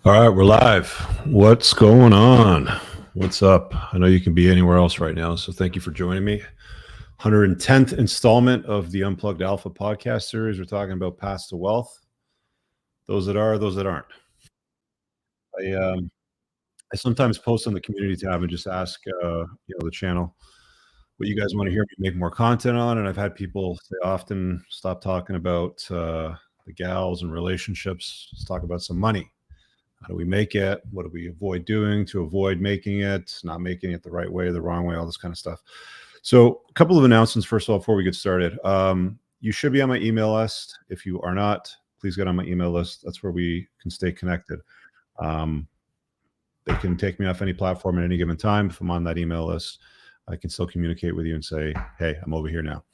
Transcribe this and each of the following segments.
All right, we're live. What's going on? What's up? I know you can be anywhere else right now, so thank you for joining me. 110th installment of the Unplugged Alpha podcast series. We're talking about paths to wealth. Those that are, those that aren't. I sometimes post on the community tab and just ask, the channel what you guys want to hear me make more content on. And I've had people say often, stop talking about the gals and relationships. Let's talk about some money. How do we make it? What do we avoid doing to avoid making it, not making it the right way, the wrong way, all this kind of stuff. So a couple of announcements, first of all, before we get started. You should be on my email list. If you are not, please get on my email list. That's where we can stay connected. They can take me off any platform at any given time. If I'm on that email list, I can still communicate with you and say, hey, I'm over here now.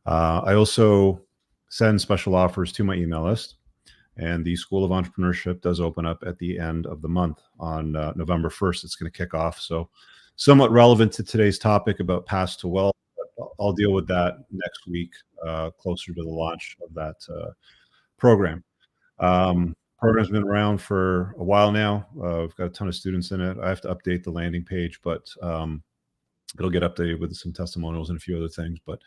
I also send special offers to my email list. And the School of Entrepreneurship does open up at the end of the month on November 1st. It's going to kick off. So somewhat relevant to today's topic about paths to wealth. I'll deal with that next week, closer to the launch of that program. Program's been around for a while now. We've got a ton of students in it. I have to update the landing page, but it'll get updated with some testimonials and a few other things. But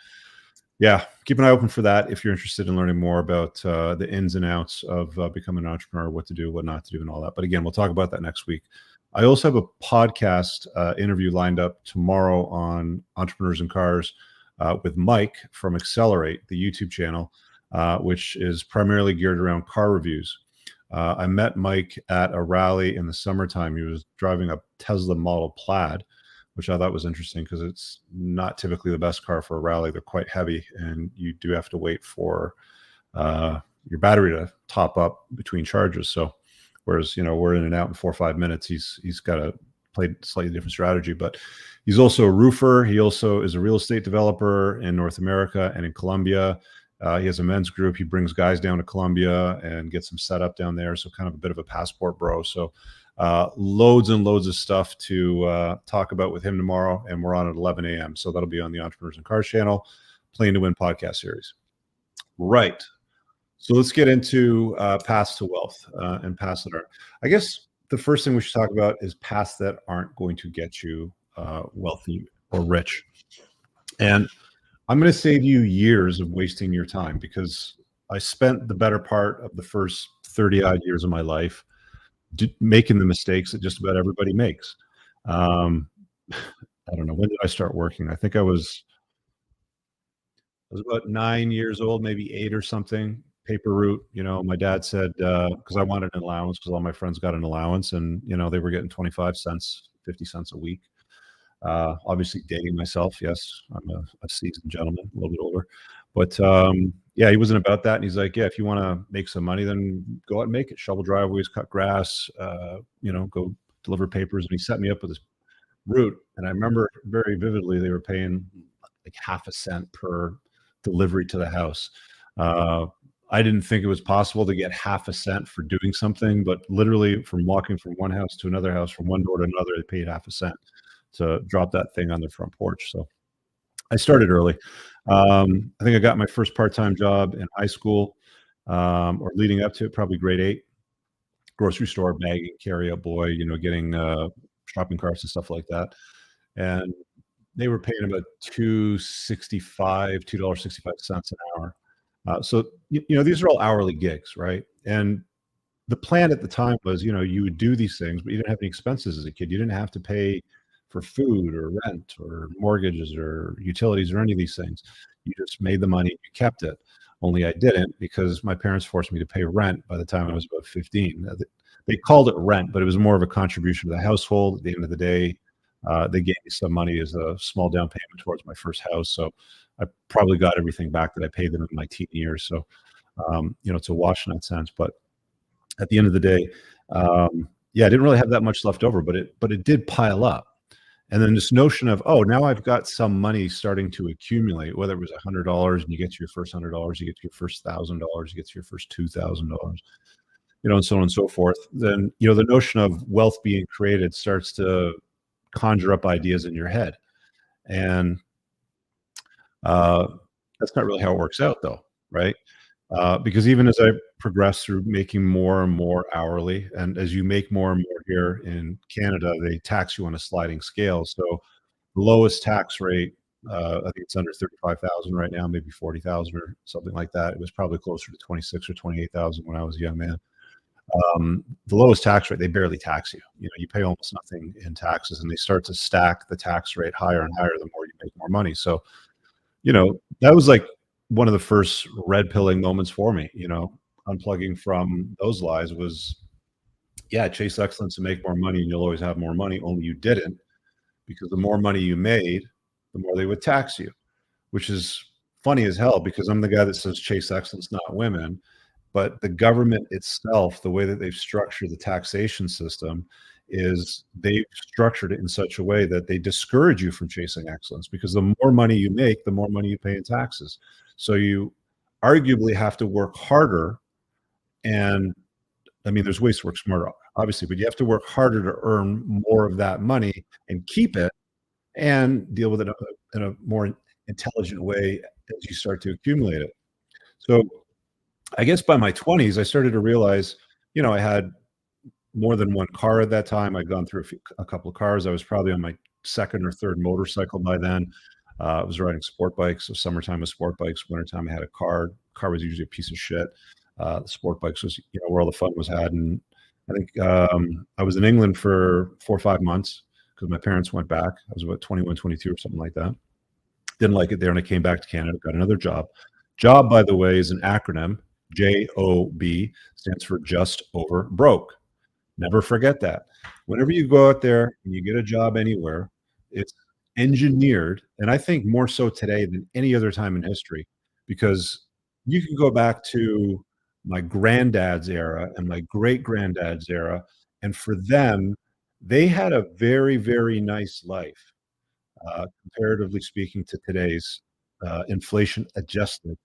yeah, keep an eye open for that if you're interested in learning more about the ins and outs of becoming an entrepreneur, what to do, what not to do, and all that. But again, we'll talk about that next week. I also have a podcast interview lined up tomorrow on Entrepreneurs and Cars with Mike from Accelerate, the YouTube channel, which is primarily geared around car reviews. I met Mike at a rally in the summertime. He was driving a Tesla Model Plaid, which I thought was interesting because it's not typically the best car for a rally. They're quite heavy, and you do have to wait for your battery to top up between charges. So whereas, we're in and out in 4 or 5 minutes, he's got to play a slightly different strategy. But he's also a roofer. He also is a real estate developer in North America and in Colombia. He has a men's group. He brings guys down to Colombia and gets them set up down there. So kind of a bit of a passport bro. So loads and loads of stuff to talk about with him tomorrow. And we're on at 11 a.m. So that'll be on the Entrepreneurs and Cars channel, Playing to Win podcast series. Right. So let's get into paths to wealth and paths that aren't. I guess the first thing we should talk about is paths that aren't going to get you wealthy or rich. And I'm going to save you years of wasting your time because I spent the better part of the first 30 odd years of my life making the mistakes that just about everybody makes. I don't know. When did I start working? I think I was about 9 years old, maybe 8 or something. Paper route. My dad said, because I wanted an allowance because all my friends got an allowance and, they were getting 25 cents, 50 cents a week. Obviously dating myself. Yes, I'm a seasoned gentleman, a little bit older, but yeah, he wasn't about that. And he's like, yeah, if you want to make some money, then go out and make it. Shovel driveways, cut grass, go deliver papers. And he set me up with this route. And I remember very vividly, they were paying like half a cent per delivery to the house. I didn't think it was possible to get half a cent for doing something, but literally from walking from one house to another house, from one door to another, they paid half a cent to drop that thing on their front porch. So I started early. I think I got my first part-time job in high school, or leading up to it, probably grade 8, grocery store bagging, carry-out boy, getting shopping carts and stuff like that. And they were paying about $2.65 an hour. So, these are all hourly gigs, right? And the plan at the time was, you would do these things, but you didn't have any expenses as a kid. You didn't have to pay for food or rent or mortgages or utilities or any of these things. You just made the money, you kept it. Only I didn't because my parents forced me to pay rent by the time I was about 15. They called it rent, but it was more of a contribution to the household. At the end of the day, they gave me some money as a small down payment towards my first house. So I probably got everything back that I paid them in my teen years. So, it's a wash in that sense. But at the end of the day, yeah, I didn't really have that much left over, but it did pile up. And then this notion of, oh, now I've got some money starting to accumulate, whether it was $100 and you get to your first $100, you get to your first $1,000, you get to your first $2,000, and so on and so forth. Then, the notion of wealth being created starts to conjure up ideas in your head. And that's not really how it works out though, right? Because even as I progressed through making more and more hourly, and as you make more and more here in Canada, they tax you on a sliding scale. So the lowest tax rate, I think it's under 35,000 right now, maybe 40,000 or something like that. It was probably closer to 26 or 28,000 when I was a young man. The lowest tax rate, they barely tax you. You know, you pay almost nothing in taxes, and they start to stack the tax rate higher and higher the more you make more money. So, that was like one of the first red pilling moments for me. Unplugging from those lies was, yeah, chase excellence and make more money, and you'll always have more money. Only you didn't, because the more money you made, the more they would tax you, which is funny as hell because I'm the guy that says chase excellence, not women. But the government itself, the way that they've structured the taxation system is they've structured it in such a way that they discourage you from chasing excellence, because the more money you make, the more money you pay in taxes. So you arguably have to work harder. And I mean, there's ways to work smarter, obviously, but you have to work harder to earn more of that money and keep it and deal with it in a more intelligent way as you start to accumulate it. So I guess by my 20s, I started to realize, I had more than one car at that time. I'd gone through a couple of cars. I was probably on my second or third motorcycle by then. I was riding sport bikes. So summertime was sport bikes. Wintertime, I had a car. Car was usually a piece of shit. The sport bikes was, where all the fun was had. And I think I was in England for 4 or 5 months because my parents went back. I was about 21, 22 or something like that. Didn't like it there, and I came back to Canada, got another job. Job, by the way, is an acronym. J.O.B stands for just over broke. Never forget that. Whenever you go out there and you get a job anywhere, it's engineered, and I think more so today than any other time in history, because you can go back to my granddad's era and my great granddad's era, and for them, they had a very, very nice life, comparatively speaking to today's, inflation adjusted,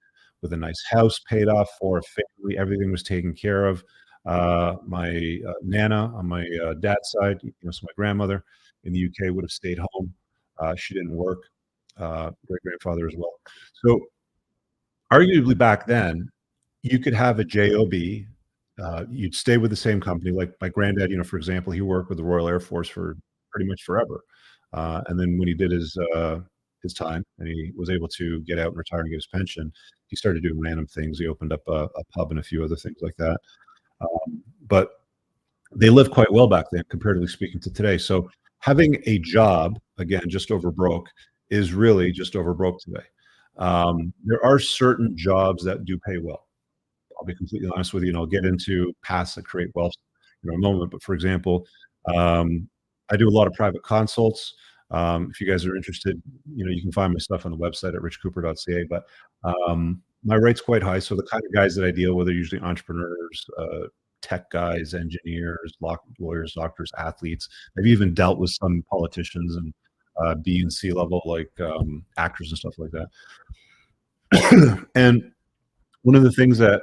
with a nice house paid off for, a family, everything was taken care of. My Nana on my dad's side, so my grandmother in the UK would have stayed home. She didn't work. Great grandfather as well. So arguably back then, you could have a job. You'd stay with the same company. Like my granddad, for example, he worked with the Royal Air Force for pretty much forever. And then when he did his time and he was able to get out and retire and get his pension, he started doing random things. He opened up a pub and a few other things like that. But they lived quite well back then, comparatively speaking to today. So having a job, again, just over broke, is really just over broke today. There are certain jobs that do pay well. I'll be completely honest with you, and I'll get into paths that create wealth in a moment. But for example, I do a lot of private consults. If you guys are interested, you can find my stuff on the website at richcooper.ca. But my rate's quite high. So the kind of guys that I deal with are usually entrepreneurs, tech guys, engineers, lawyers, doctors, athletes. I've even dealt with some politicians and B and C level, like actors and stuff like that. And one of the things that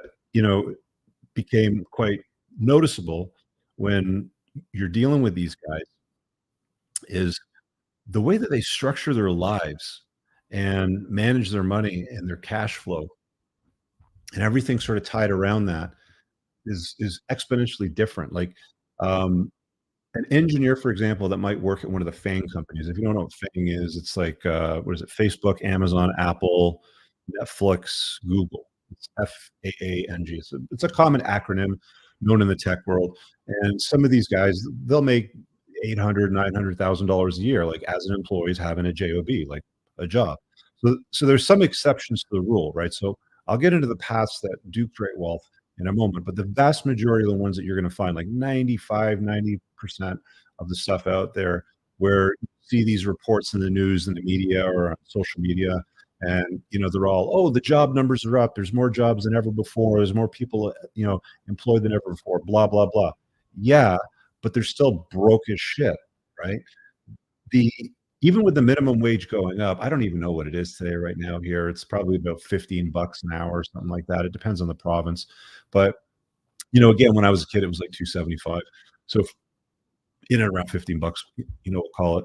became quite noticeable when you're dealing with these guys is the way that they structure their lives and manage their money and their cash flow, and everything sort of tied around that is exponentially different. Like an engineer, for example, that might work at one of the FANG companies. If you don't know what FANG is, it's like what is it? Facebook, Amazon, Apple, Netflix, Google. It's FAANG. It's a common acronym known in the tech world. And some of these guys, they'll make $800,000, $900,000 a year, like as an employee, having a job, like a job. So there's some exceptions to the rule, right? So I'll get into the paths that do create wealth in a moment, but the vast majority of the ones that you're going to find, like 95, 90% of the stuff out there where you see these reports in the news and the media or on social media, and they're all, oh, the job numbers are up, there's more jobs than ever before, there's more people employed than ever before, blah blah blah. Yeah, but they're still broke as shit, right? The Even with the minimum wage going up, I don't even know what it is today right now here. It's probably about 15 bucks an hour or something like that. It depends on the province. But, again, when I was a kid, it was like 275. So in and around 15 bucks, we'll call it.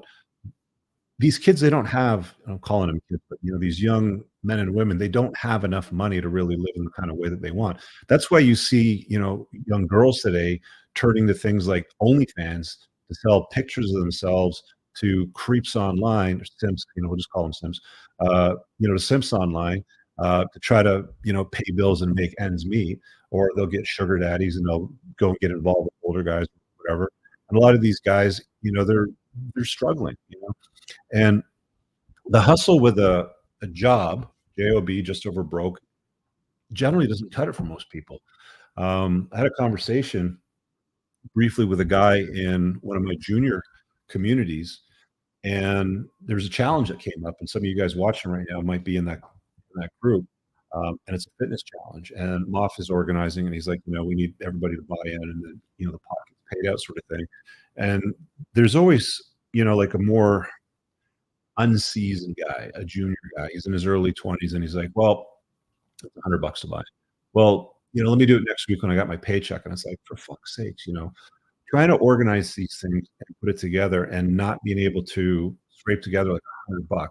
These kids, they don't have, I'm calling them kids, but these young men and women, they don't have enough money to really live in the kind of way that they want. That's why you see, young girls today turning to things like OnlyFans to sell pictures of themselves to creeps online, or simps, we'll just call them simps, to simps online, to try to, pay bills and make ends meet, or they'll get sugar daddies and they'll go and get involved with older guys, whatever. And a lot of these guys, they're struggling, and the hustle with a job, J.O.B, just over broke, generally doesn't cut it for most people. I had a conversation briefly with a guy in one of my junior communities, and there's a challenge that came up, and some of you guys watching right now might be in that group. And it's a fitness challenge, and Moff is organizing, and he's like, we need everybody to buy in, and then the pot gets paid out, sort of thing. And there's always like a more unseasoned guy, a junior guy. He's in his early 20s, and he's like, well, it's $100 to buy. Well, let me do it next week when I got my paycheck. And it's like, for fuck's sakes, trying to organize these things and put it together and not being able to scrape together like $100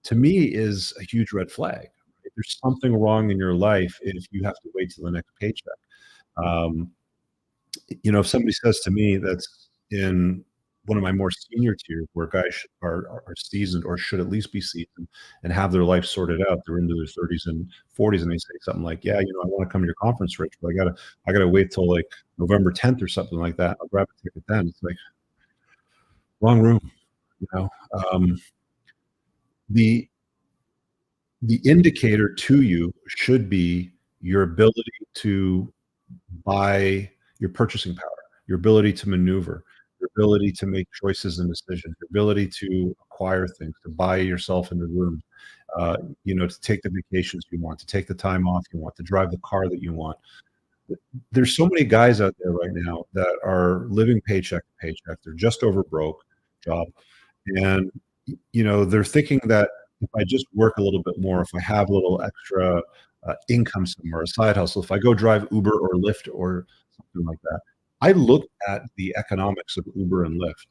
to me is a huge red flag. Right? There's something wrong in your life if you have to wait till the next paycheck. Um, if somebody says to me that's in one of my more senior tiers where guys are seasoned, or should at least be seasoned and have their life sorted out, they're into their 30s and 40s, and they say something like, yeah, I want to come to your conference, Rich, but I gotta wait till like November 10th or something like that. I'll grab a ticket then. It's like, wrong room. The indicator to you should be your ability to buy, your purchasing power, your ability to maneuver, your ability to make choices and decisions, your ability to acquire things, to buy yourself into rooms, to take the vacations you want, to take the time off you want, to drive the car that you want. There's so many guys out there right now that are living paycheck to paycheck. They're just over broke job. And, they're thinking that if I just work a little bit more, if I have a little extra income somewhere, a side hustle, if I go drive Uber or Lyft or something like that. I looked at the economics of Uber and Lyft.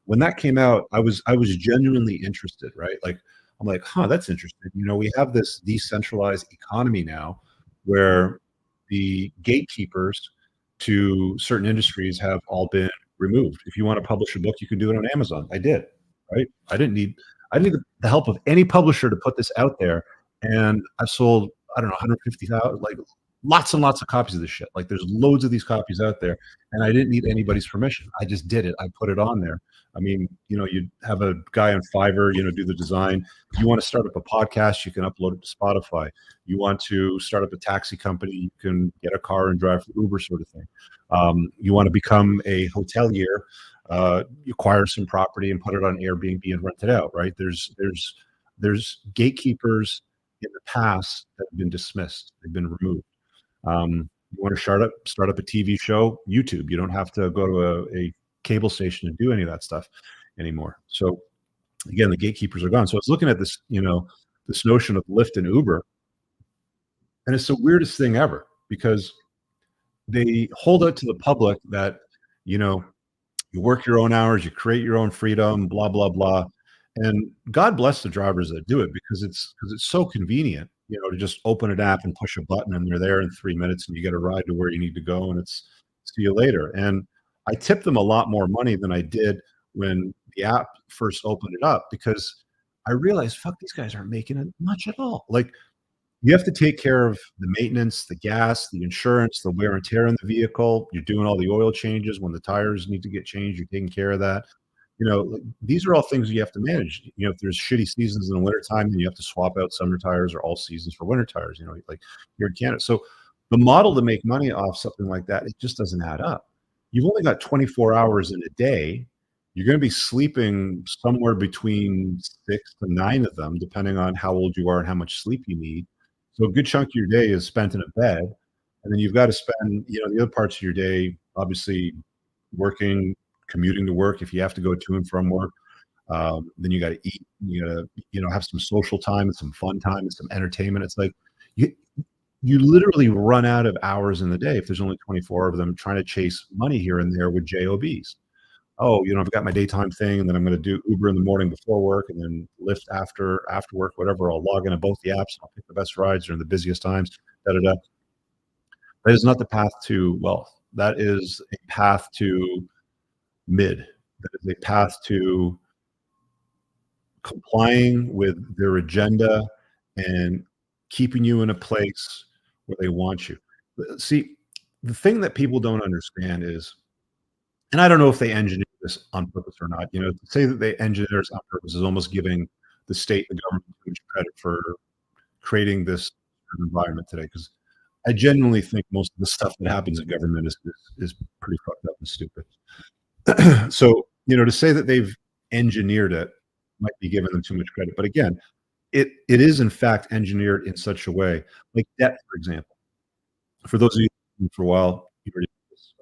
When that came out, I was genuinely interested, right? Like, I'm like, that's interesting. We have this decentralized economy now where the gatekeepers to certain industries have all been removed. If you want to publish a book, you can do it on Amazon. I did, right? I didn't need the help of any publisher to put this out there. And I sold, I don't know, 150,000, like lots and lots of copies of this shit. Like, there's loads of these copies out there, and I didn't need anybody's permission. I just did it. I put it on there. I mean, you have a guy on Fiverr, do the design. If you want to start up a podcast, you can upload it to Spotify. You want to start up a taxi company, you can get a car and drive for Uber, sort of thing. You want to become a hotelier, you acquire some property and put it on Airbnb and rent it out, right? There's gatekeepers in the past that have been dismissed. They've been removed. You want to start up a TV show, YouTube. You don't have to go to a cable station to do any of that stuff anymore. So again, the gatekeepers are gone. So I was looking at this, this notion of Lyft and Uber, and it's the weirdest thing ever, because they hold out to the public that, you work your own hours, you create your own freedom, blah, blah, blah. And God bless the drivers that do it, because it's so convenient, to just open an app and push a button and they're there in 3 minutes and you get a ride to where you need to go, and it's see you later. And I tipped them a lot more money than I did when the app first opened it up, because I realized, fuck, these guys aren't making it much at all. Like, you have to take care of the maintenance, the gas, the insurance, the wear and tear in the vehicle. You're doing all the oil changes when the tires need to get changed. You're taking care of that. These are all things you have to manage. If there's shitty seasons in the wintertime, then you have to swap out summer tires or all seasons for winter tires, like here in Canada. So the model to make money off something like that, it just doesn't add up. You've only got 24 hours in a day. You're going to be sleeping somewhere between 6 to 9 of them, depending on how old you are and how much sleep you need. So a good chunk of your day is spent in a bed. And then you've got to spend, the other parts of your day, obviously working, commuting to work if you have to go to and from work. Then you got to eat, you got to, have some social time and some fun time and some entertainment. It's like you literally run out of hours in the day if there's only 24 of them trying to chase money here and there with JOBs. oh, I've got my daytime thing, and then I'm going to do Uber in the morning before work, and then Lyft after work, whatever. I'll log into both the apps. I'll pick the best rides during the busiest times. Da da da. That is not the path to wealth. That is a path to mid. That is a path to complying with their agenda and keeping you in a place where they want you. See, the thing that people don't understand is, and I don't know if they engineer this on purpose or not. To say that they engineer this on purpose is almost giving the state, the government, too much credit for creating this environment today. Because I genuinely think most of the stuff that happens in government is pretty fucked up and stupid. So, to say that they've engineered it might be giving them too much credit. But again, it is in fact engineered in such a way, like debt, for example. For those of you for a while, you already know this.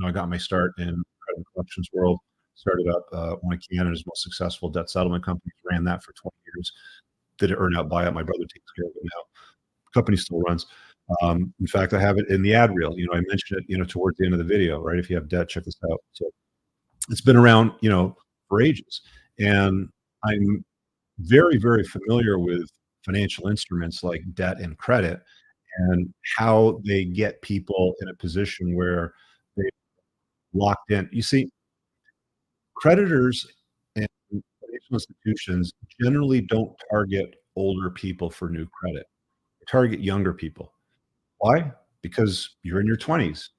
I got my start in credit and collections world. Started up one of Canada's most successful debt settlement companies. Ran that for 20 years. Did an earn out buyout. My brother takes care of it now. Company still runs. In fact, I have it in the ad reel. I mentioned it, towards the end of the video, right? If you have debt, check this out. So it's been around, for ages. And I'm very, very familiar with financial instruments like debt and credit and how they get people in a position where they locked in. You see, creditors and financial institutions generally don't target older people for new credit. They target younger people. Why? Because you're in your 20s,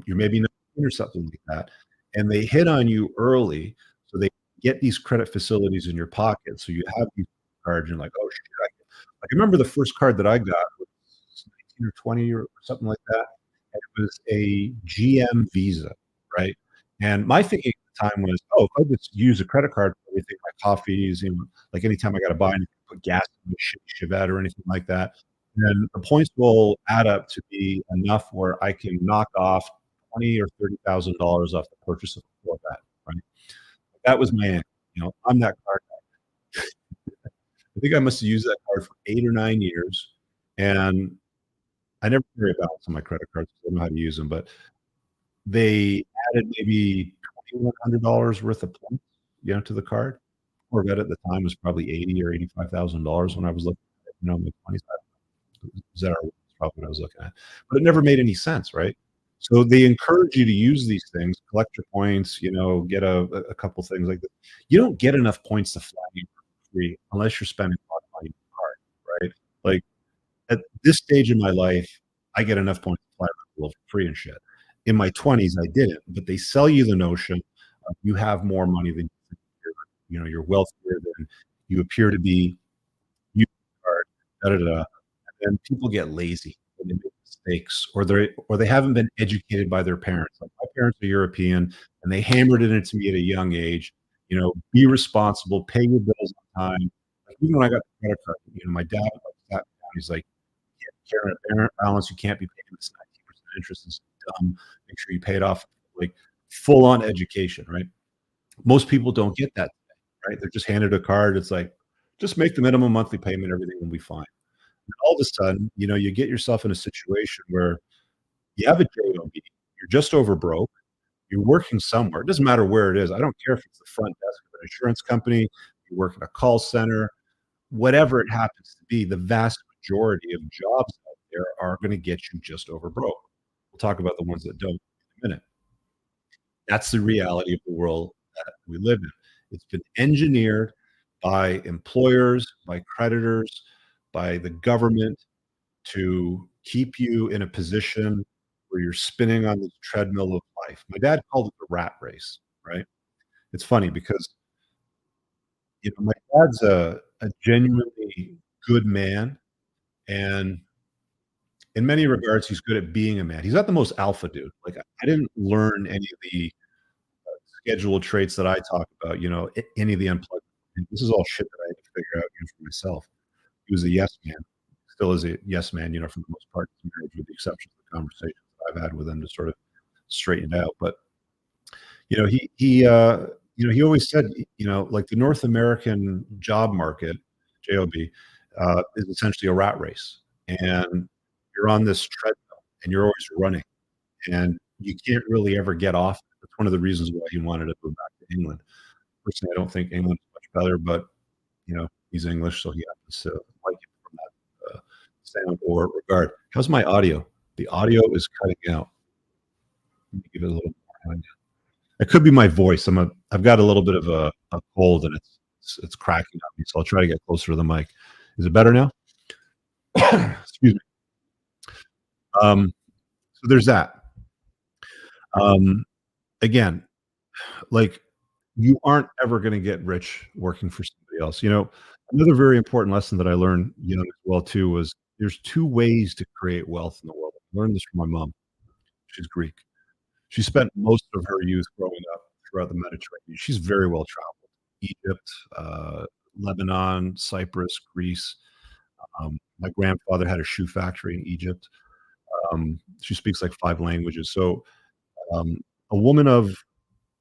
you're maybe 19 or something like that, and they hit on you early, so they get these credit facilities in your pocket. So you have these cards, and you're like, oh shit! I remember the first card that I got was 19 or 20 or something like that, and it was a GM Visa, right? And my thinking at the time was, oh, if I just use a credit card for everything, my coffees, like anytime I got to buy anything, put gas in my Chevette or anything like that, then the points will add up to be enough where I can knock off 20 or $30,000 off the purchase of before that, right? That was my end. I'm that card guy. I think I must have used that card for 8 or 9 years, and I never carry a balance on my credit cards because I know how to use them, but they added maybe $2,100 worth of points, to the card. Corvette at the time was probably 80 or $85,000 when I was looking at it, in my 20s. ZR was probably what I was looking at, but it never made any sense, right? So they encourage you to use these things, collect your points, get a couple things like that. You don't get enough points to fly you for free unless you're spending a lot of money on the card, right? Like at this stage in my life, I get enough points to fly around the world for free and shit. In my 20s, I didn't, but they sell you the notion of you have more money than you're wealthier than you appear to be. You card, da da da. And people get lazy when they make mistakes, or they haven't been educated by their parents. Like my parents are European, and they hammered it into me at a young age. Be responsible, pay your bills on time. Like even when I got the credit card, my dad like sat me down. He's like, "Yeah, carrying a parent balance, you can't be paying this 19% interest. It's dumb. Make sure you pay it off." Like full on education, right? Most people don't get that, right? They're just handed a card. It's like, just make the minimum monthly payment, everything will be fine. All of a sudden, you get yourself in a situation where you have a J.O.B, you're just over broke, you're working somewhere. It doesn't matter where it is. I don't care if it's the front desk of an insurance company, you work at a call center, whatever it happens to be, the vast majority of jobs out there are going to get you just over broke. We'll talk about the ones that don't in a minute. That's the reality of the world that we live in. It's been engineered by employers, by creditors, by the government to keep you in a position where you're spinning on this treadmill of life. My dad called it the rat race, right? It's funny because my dad's a genuinely good man, and in many regards, he's good at being a man. He's not the most alpha dude. Like I didn't learn any of the schedule traits that I talk about. Any of the unplugged. This is all shit that I had to figure out for myself. He was a yes man, still is a yes man, for the most part, in marriage, with the exception of the conversations that I've had with him to sort of straighten it out. But he always said, like the North American job market, J.O.B, is essentially a rat race, and you're on this treadmill, and you're always running, and you can't really ever get off. one of the reasons why he wanted to go back to England. Personally, I don't think England is much better, but, he's English, so he happens to like it from that, sound or regard. How's my audio? The audio is cutting out. Let me give it a little more. It could be my voice. I've got a little bit of a cold, and it's cracking on me, so I'll try to get closer to the mic. Is it better now? Excuse me. So there's that. Um, Again, like, you aren't ever gonna get rich working for somebody else. Another very important lesson that I learned young as well too was there's 2 ways to create wealth in the world. I learned this from my mom. She's Greek. She spent most of her youth growing up throughout the Mediterranean. She's very well traveled. Egypt, Lebanon, Cyprus, Greece. My grandfather had a shoe factory in Egypt. She speaks like 5 languages. So, um, a woman of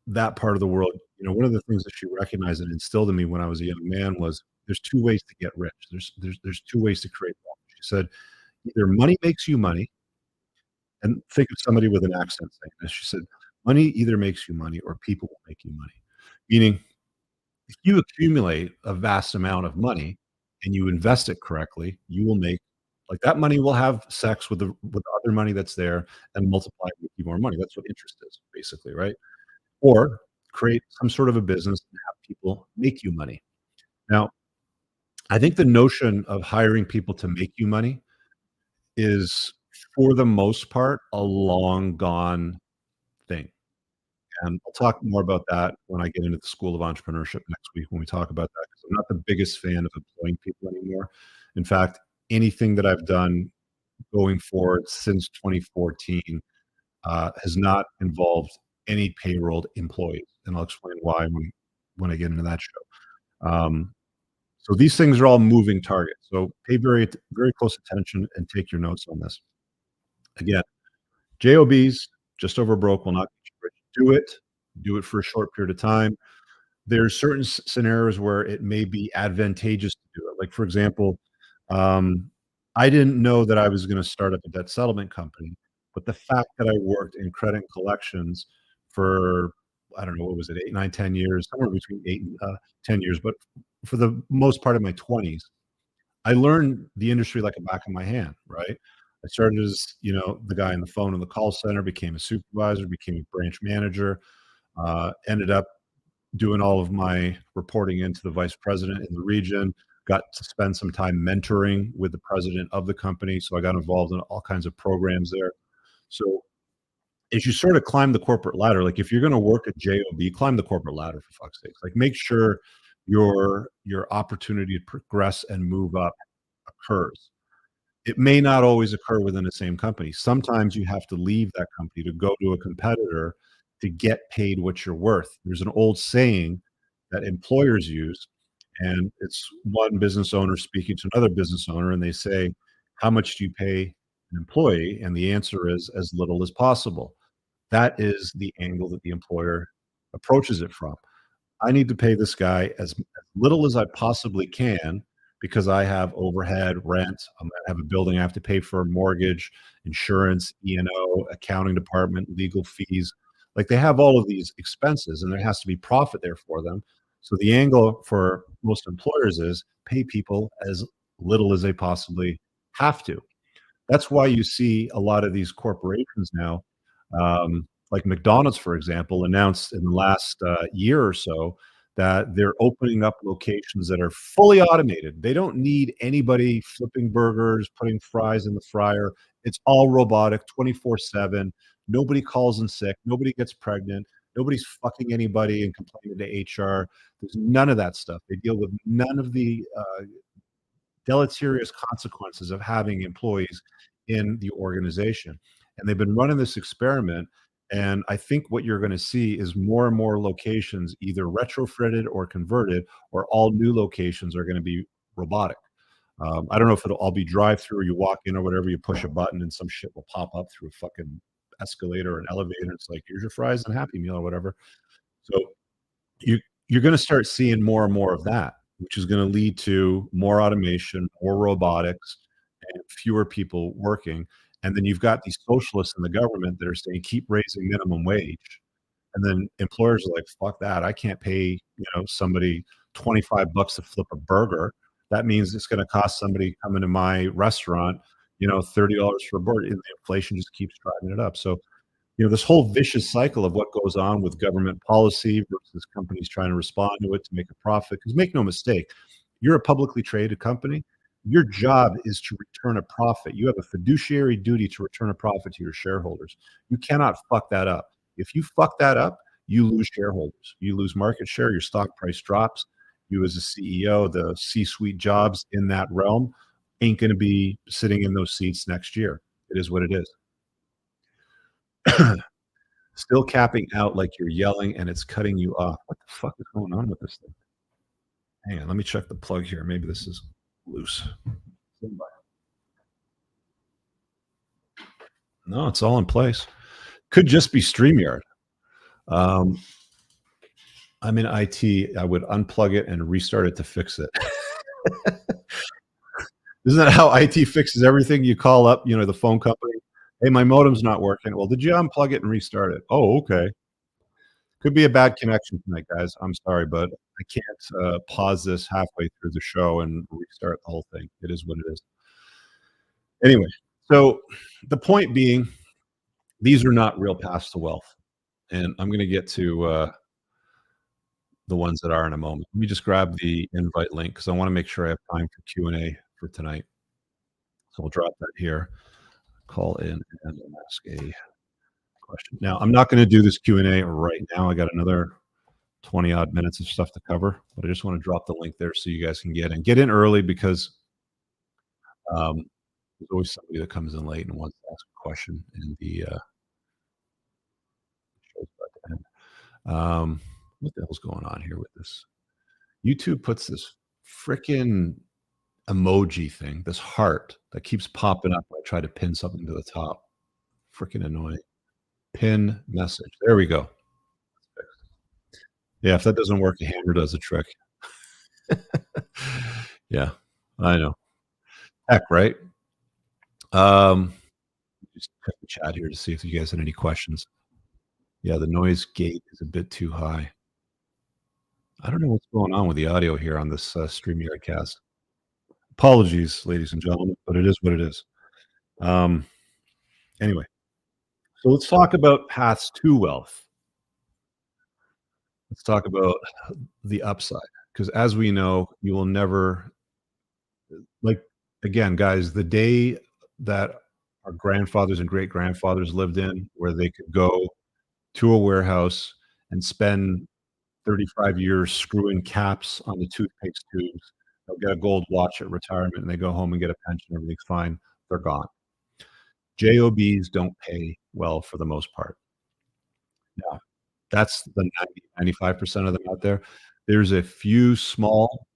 that part of the world, one of the things that she recognized and instilled in me when I was a young man was there's 2 ways to get rich. There's 2 ways to create wealth. She said, either money makes you money, and think of somebody with an accent saying this. She said, money either makes you money or people will make you money. Meaning, if you accumulate a vast amount of money and you invest it correctly, you will make like that money will have sex with the other money that's there and multiply and make you more money. That's what interest is, basically, right? Or create some sort of a business and have people make you money. Now, I think the notion of hiring people to make you money is, for the most part, a long gone thing. And I'll talk more about that when I get into the School of Entrepreneurship next week when we talk about that, because I'm not the biggest fan of employing people anymore. In fact, anything that I've done going forward since 2014 has not involved any payrolled employees, and I'll explain why when I get into that show. So these things are all moving targets. So pay very close attention and take your notes on this. Again, JOBs, just over broke, will not get you rich. Do it for a short period of time. There's certain scenarios where it may be advantageous to do it. Like, for example, um, I didn't know that I was going to start up a debt settlement company, but the fact that I worked in credit and collections for, I don't know, what was it, 8, 9, 10 years, somewhere between 8 and 10 years, but for the most part of my 20s, I learned the industry like a back of my hand, right? I started as, the guy on the phone in the call center, became a supervisor, became a branch manager, ended up doing all of my reporting into the vice president in the region, got to spend some time mentoring with the president of the company. So I got involved in all kinds of programs there. So as you sort of climb the corporate ladder, like if you're going to work at JOB, climb the corporate ladder for fuck's sake. Like make sure your opportunity to progress and move up occurs. It may not always occur within the same company. Sometimes you have to leave that company to go to a competitor to get paid what you're worth. There's an old saying that employers use, and it's one business owner speaking to another business owner, and they say, how much do you pay an employee? And the answer is as little as possible. That is the angle that the employer approaches it from. I need to pay this guy as little as I possibly can because I have overhead, rent, I have a building I have to pay for, mortgage, insurance, E&O, accounting department, legal fees. Like they have all of these expenses and there has to be profit there for them. So the angle for most employers is pay people as little as they possibly have to. That's why you see a lot of these corporations now, like McDonald's, for example, announced in the last year or so that they're opening up locations that are fully automated. They don't need anybody flipping burgers, putting fries in the fryer. It's all robotic, 24/7. Nobody calls in sick. Nobody gets pregnant. Nobody's fucking anybody and complaining to HR. There's none of that stuff. They deal with none of the deleterious consequences of having employees in the organization. And they've been running this experiment. And I think what you're going to see is more and more locations either retrofitted or converted, or all new locations are going to be robotic. I don't know if it'll all be drive through or you walk in or whatever, you push a button and some shit will pop up through a fucking escalator or an elevator. It's like, here's your fries and Happy Meal or whatever. So you you're going to start seeing more and more of that, which is going to lead to more automation, more robotics, and fewer people working. And then you've got these socialists in the government that are saying keep raising minimum wage. And then employers are like, fuck that. I can't pay, somebody 25 bucks to flip a burger. That means it's going to cost somebody coming to my restaurant, $30 for a burger. And the inflation just keeps driving it up. So, this whole vicious cycle of what goes on with government policy versus companies trying to respond to it to make a profit. Because make no mistake, you're a publicly traded company. Your job is to return a profit. You have a fiduciary duty to return a profit to your shareholders. You cannot fuck that up. If you fuck that up, you lose shareholders. You lose market share. Your stock price drops. You, as a CEO, the C-suite jobs in that realm ain't going to be sitting in those seats next year. It is what it is. Still capping out like you're yelling and it's cutting you off. What the fuck is going on with this thing? Hang on, let me check the plug here. Maybe this is loose. No, it's all in place. Could just be StreamYard. I'm in IT. I would unplug it and restart it to fix it. Isn't that how IT fixes everything? You call up, the phone company. Hey, my modem's not working. Well, did you unplug it and restart it? Oh, okay. Could be a bad connection tonight, guys. I'm sorry, but I can't pause this halfway through the show and restart the whole thing. It is what it is. Anyway, so the point being, these are not real paths to wealth. And I'm going to get to the ones that are in a moment. Let me just grab the invite link because I want to make sure I have time for Q&A for tonight. So we'll drop that here. Call in and ask a question. Now, I'm not going to do this Q&A right now. I got another 20 odd minutes of stuff to cover, but I just want to drop the link there so you guys can get in. Get in early because there's always somebody that comes in late and wants to ask a question in the show's about to end. What the hell's going on here with this? YouTube puts this freaking emoji thing, this heart that keeps popping up when I try to pin something to the top. Freaking annoying. Pin message. There we go. Yeah, if that doesn't work, a hammer does the trick. Yeah, I know. Heck, right? Just check the chat here to see if you guys had any questions. Yeah, the noise gate is a bit too high. I don't know what's going on with the audio here on this StreamYard cast. Apologies, ladies and gentlemen, but it is what it is. Anyway, so let's talk about paths to wealth. Let's talk about the upside, because as we know, you will never, again, guys, the day that our grandfathers and great grandfathers lived in, where they could go to a warehouse and spend 35 years screwing caps on the toothpaste tubes. They'll get a gold watch at retirement and they go home and get a pension. Everything's fine. They're gone. J.O.Bs don't pay well for the most part. Now, that's the 95% of them out there. There's a few small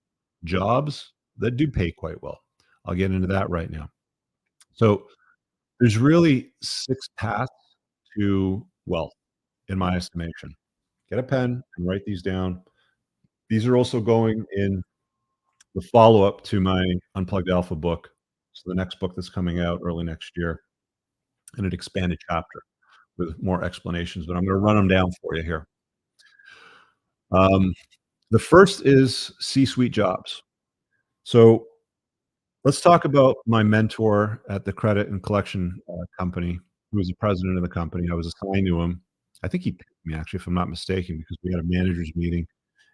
jobs that do pay quite well. I'll get into that right now. So there's really 6 paths to wealth, in my estimation. Get a pen and write these down. These are also going in the follow-up to my Unplugged Alpha book. So the next book that's coming out early next year, and an expanded chapter with more explanations, but I'm going to run them down for you here. The first is C-suite jobs. So let's talk about my mentor at the credit and collection company, who was the president of the company. I was assigned to him. I think he picked me, actually, if I'm not mistaken, because we had a managers meeting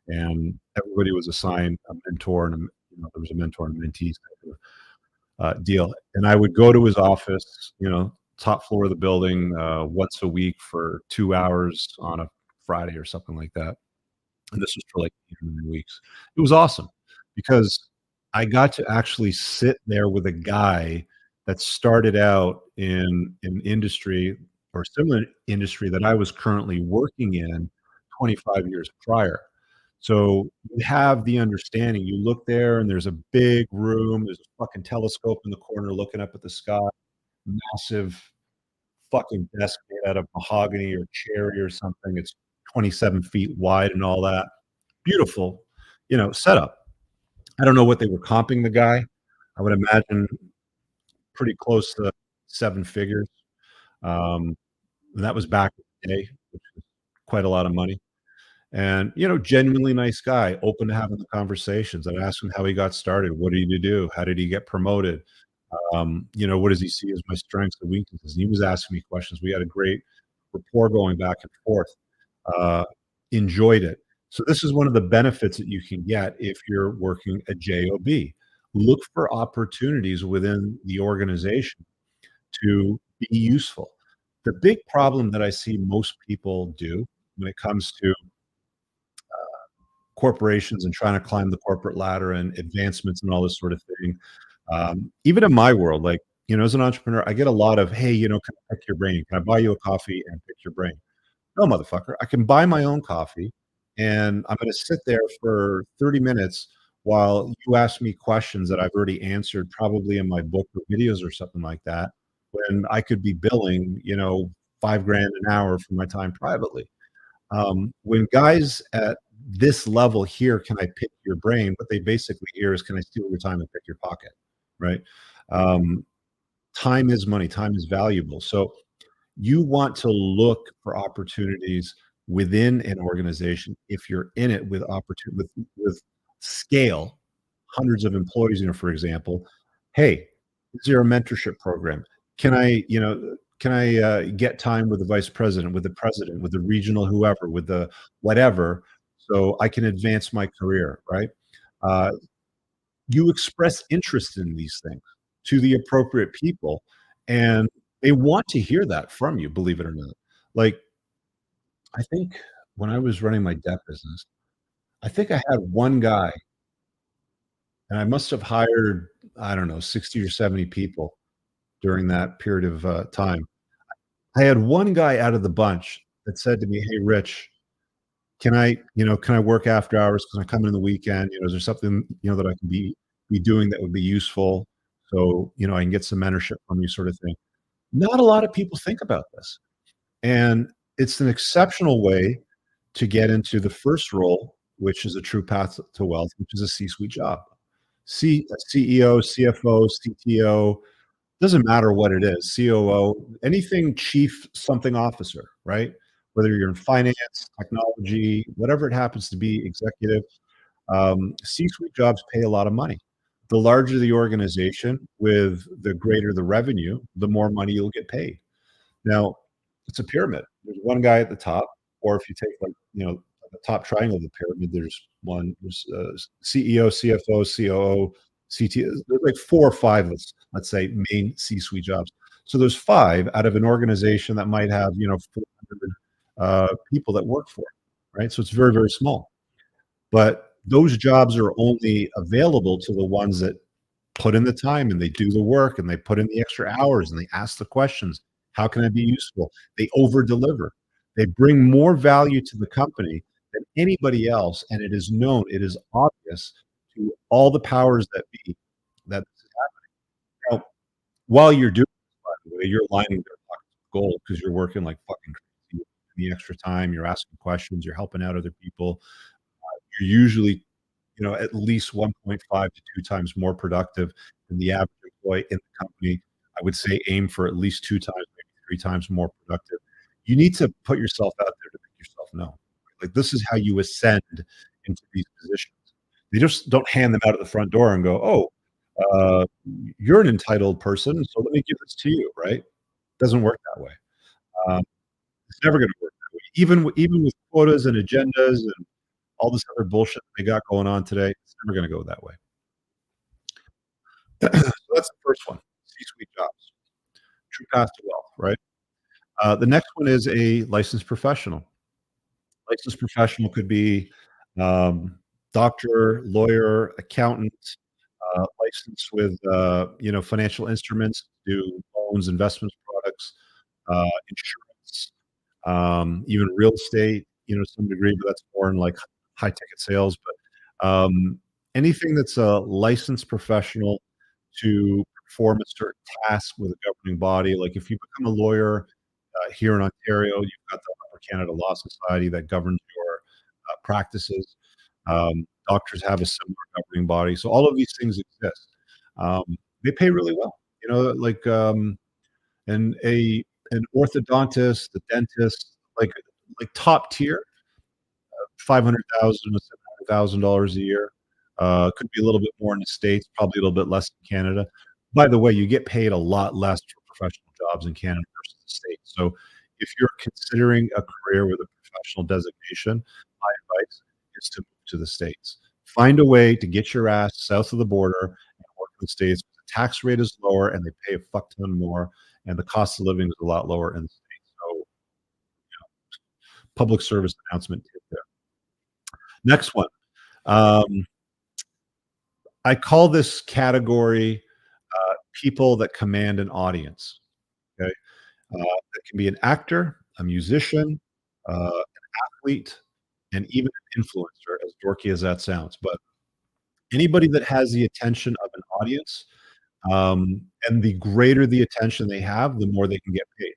and everybody was assigned a mentor, and there was a mentor and mentees type of deal. And I would go to his office, top floor of the building, once a week for 2 hours on a Friday or something like that. And this was for like 8 or 9 weeks. It was awesome because I got to actually sit there with a guy that started out in an industry or similar industry that I was currently working in 25 years prior. So you have the understanding. You look there and there's a big room. There's a fucking telescope in the corner looking up at the sky. Massive fucking desk made out of mahogany or cherry or something. It's 27 feet wide and all that. Beautiful, setup. I don't know what they were comping the guy. I would imagine pretty close to 7 figures. And that was back in the day, which is quite a lot of money. And, genuinely nice guy, open to having the conversations. I'd ask him how he got started. What did he do? How did he get promoted? What does he see as my strengths and weaknesses? And he was asking me questions. We had a great rapport going back and forth. Uh, Enjoyed it. So this is one of the benefits that you can get if you're working at J.O.B. Look for opportunities within the organization to be useful. The big problem that I see most people do when it comes to corporations and trying to climb the corporate ladder and advancements and all this sort of thing. Even in my world, like, as an entrepreneur, I get a lot of, hey, can I pick your brain? Can I buy you a coffee and pick your brain? No, motherfucker. I can buy my own coffee and I'm going to sit there for 30 minutes while you ask me questions that I've already answered, probably in my book or videos or something like that, when I could be billing, 5 grand an hour for my time privately. When guys at this level hear, "Can I pick your brain?" What they basically hear is, "Can I steal your time and pick your pocket?" Right? Um, Time is money. Time is valuable. So you want to look for opportunities within an organization if you're in it with opportunity with scale, hundreds of employees, for example. Hey, is there a mentorship program? Can I get time with the vice president, with the president, with the regional whoever, with the whatever, so I can advance my career, right? Uh, you express interest in these things to the appropriate people, and they want to hear that from you, believe it or not. Like, I think when I was running my debt business, I think I had one guy, and I must have hired, I don't know, 60 or 70 people during that period of time. I had one guy out of the bunch that said to me, "Hey, Rich, can I work after hours? Can I come in the weekend? Is there something, that I can be doing that would be useful so, I can get some mentorship from you," sort of thing. Not a lot of people think about this. And it's an exceptional way to get into the first role, which is a true path to wealth, which is a C-suite job. CEO, CFO, CTO, doesn't matter what it is, COO, anything chief something officer, right? Whether you're in finance, technology, whatever it happens to be, executive, C-suite jobs pay a lot of money. The larger the organization, with the greater the revenue, the more money you'll get paid. Now, it's a pyramid. There's one guy at the top, or if you take, like, the top triangle of the pyramid, there's CEO, CFO, COO, CTO. There's like 4 or 5, let's say, main C-suite jobs. So there's 5 out of an organization that might have, 400 people that work for it, right? So it's very, very small. But those jobs are only available to the ones that put in the time and they do the work and they put in the extra hours and they ask the questions. How can I be useful? They over deliver. They bring more value to the company than anybody else. And it is known, it is obvious to all the powers that be that this is happening. Now, while you're doing this, by the way, you're lining their pockets with gold because you're working like fucking crazy. The extra time, you're asking questions, you're helping out other people. You're usually, at least 1.5 to 2 times more productive than the average employee in the company. I would say aim for at least 2 times, maybe 3 times more productive. You need to put yourself out there to make yourself known. Like, this is how you ascend into these positions. They just don't hand them out at the front door and go, "Oh, you're an entitled person, so let me give this to you," right? Doesn't work that way. Um, it's never gonna work that way. Even with quotas and agendas and all this other bullshit they got going on today, it's never gonna go that way. So that's the first one, C-suite jobs, true path to wealth, right? The next one is a licensed professional. Licensed professional could be, doctor, lawyer, accountant, licensed with, financial instruments, do loans, investments products, insurance, even real estate, to some degree, but that's more in like high ticket sales. But anything that's a licensed professional to perform a certain task with a governing body, like if you become a lawyer here in Ontario, you've got the Upper Canada Law Society that governs your practices. Doctors have a similar governing body, so all of these things exist. Um, they pay really well, like and an orthodontist, a dentist, like like top tier, 500,000 to $700,000 a year. Could be a little bit more in the States, probably a little bit less in Canada. By the way, you get paid a lot less for professional jobs in Canada versus the States. So if you're considering a career with a professional designation, my advice is to move to the States. Find a way to get your ass south of the border and work in the States. The tax rate is lower and they pay a fuck ton more, and the cost of living is a lot lower in the States. So, public service announcement tip there. Next one. Um, I call this category people that command an audience. Okay. That can be an actor, a musician, an athlete, and even an influencer, as dorky as that sounds. But anybody that has the attention of an audience, and the greater the attention they have, the more they can get paid.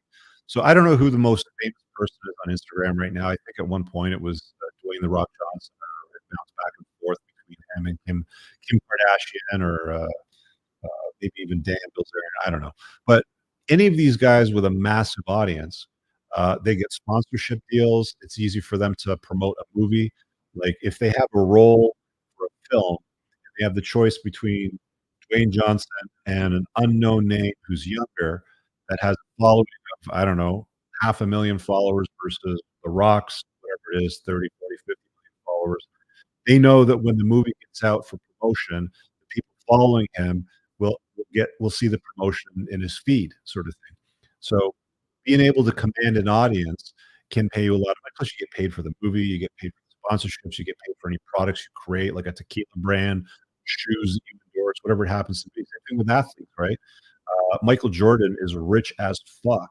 So I don't know who the most famous person is on Instagram right now. I think at one point it was Dwayne the Rock Johnson, or it bounced back and forth between him and Kim Kardashian, or maybe even Dan Bilzerian. I don't know, but any of these guys with a massive audience, they get sponsorship deals. It's easy for them to promote a movie. Like if they have a role for a film, they have the choice between Dwayne Johnson and an unknown name who's younger that has a following of, I don't know, 500,000 followers versus The Rock's, whatever it is, 30, 40, 50 million followers. They know that when the movie gets out for promotion, the people following him will see the promotion in his feed, sort of thing. So being able to command an audience can pay you a lot of money. Plus, you get paid for the movie, you get paid for sponsorships, you get paid for any products you create, like a tequila brand, shoes that you endorse, whatever it happens to be. Same thing with athletes, right? Michael Jordan is rich as fuck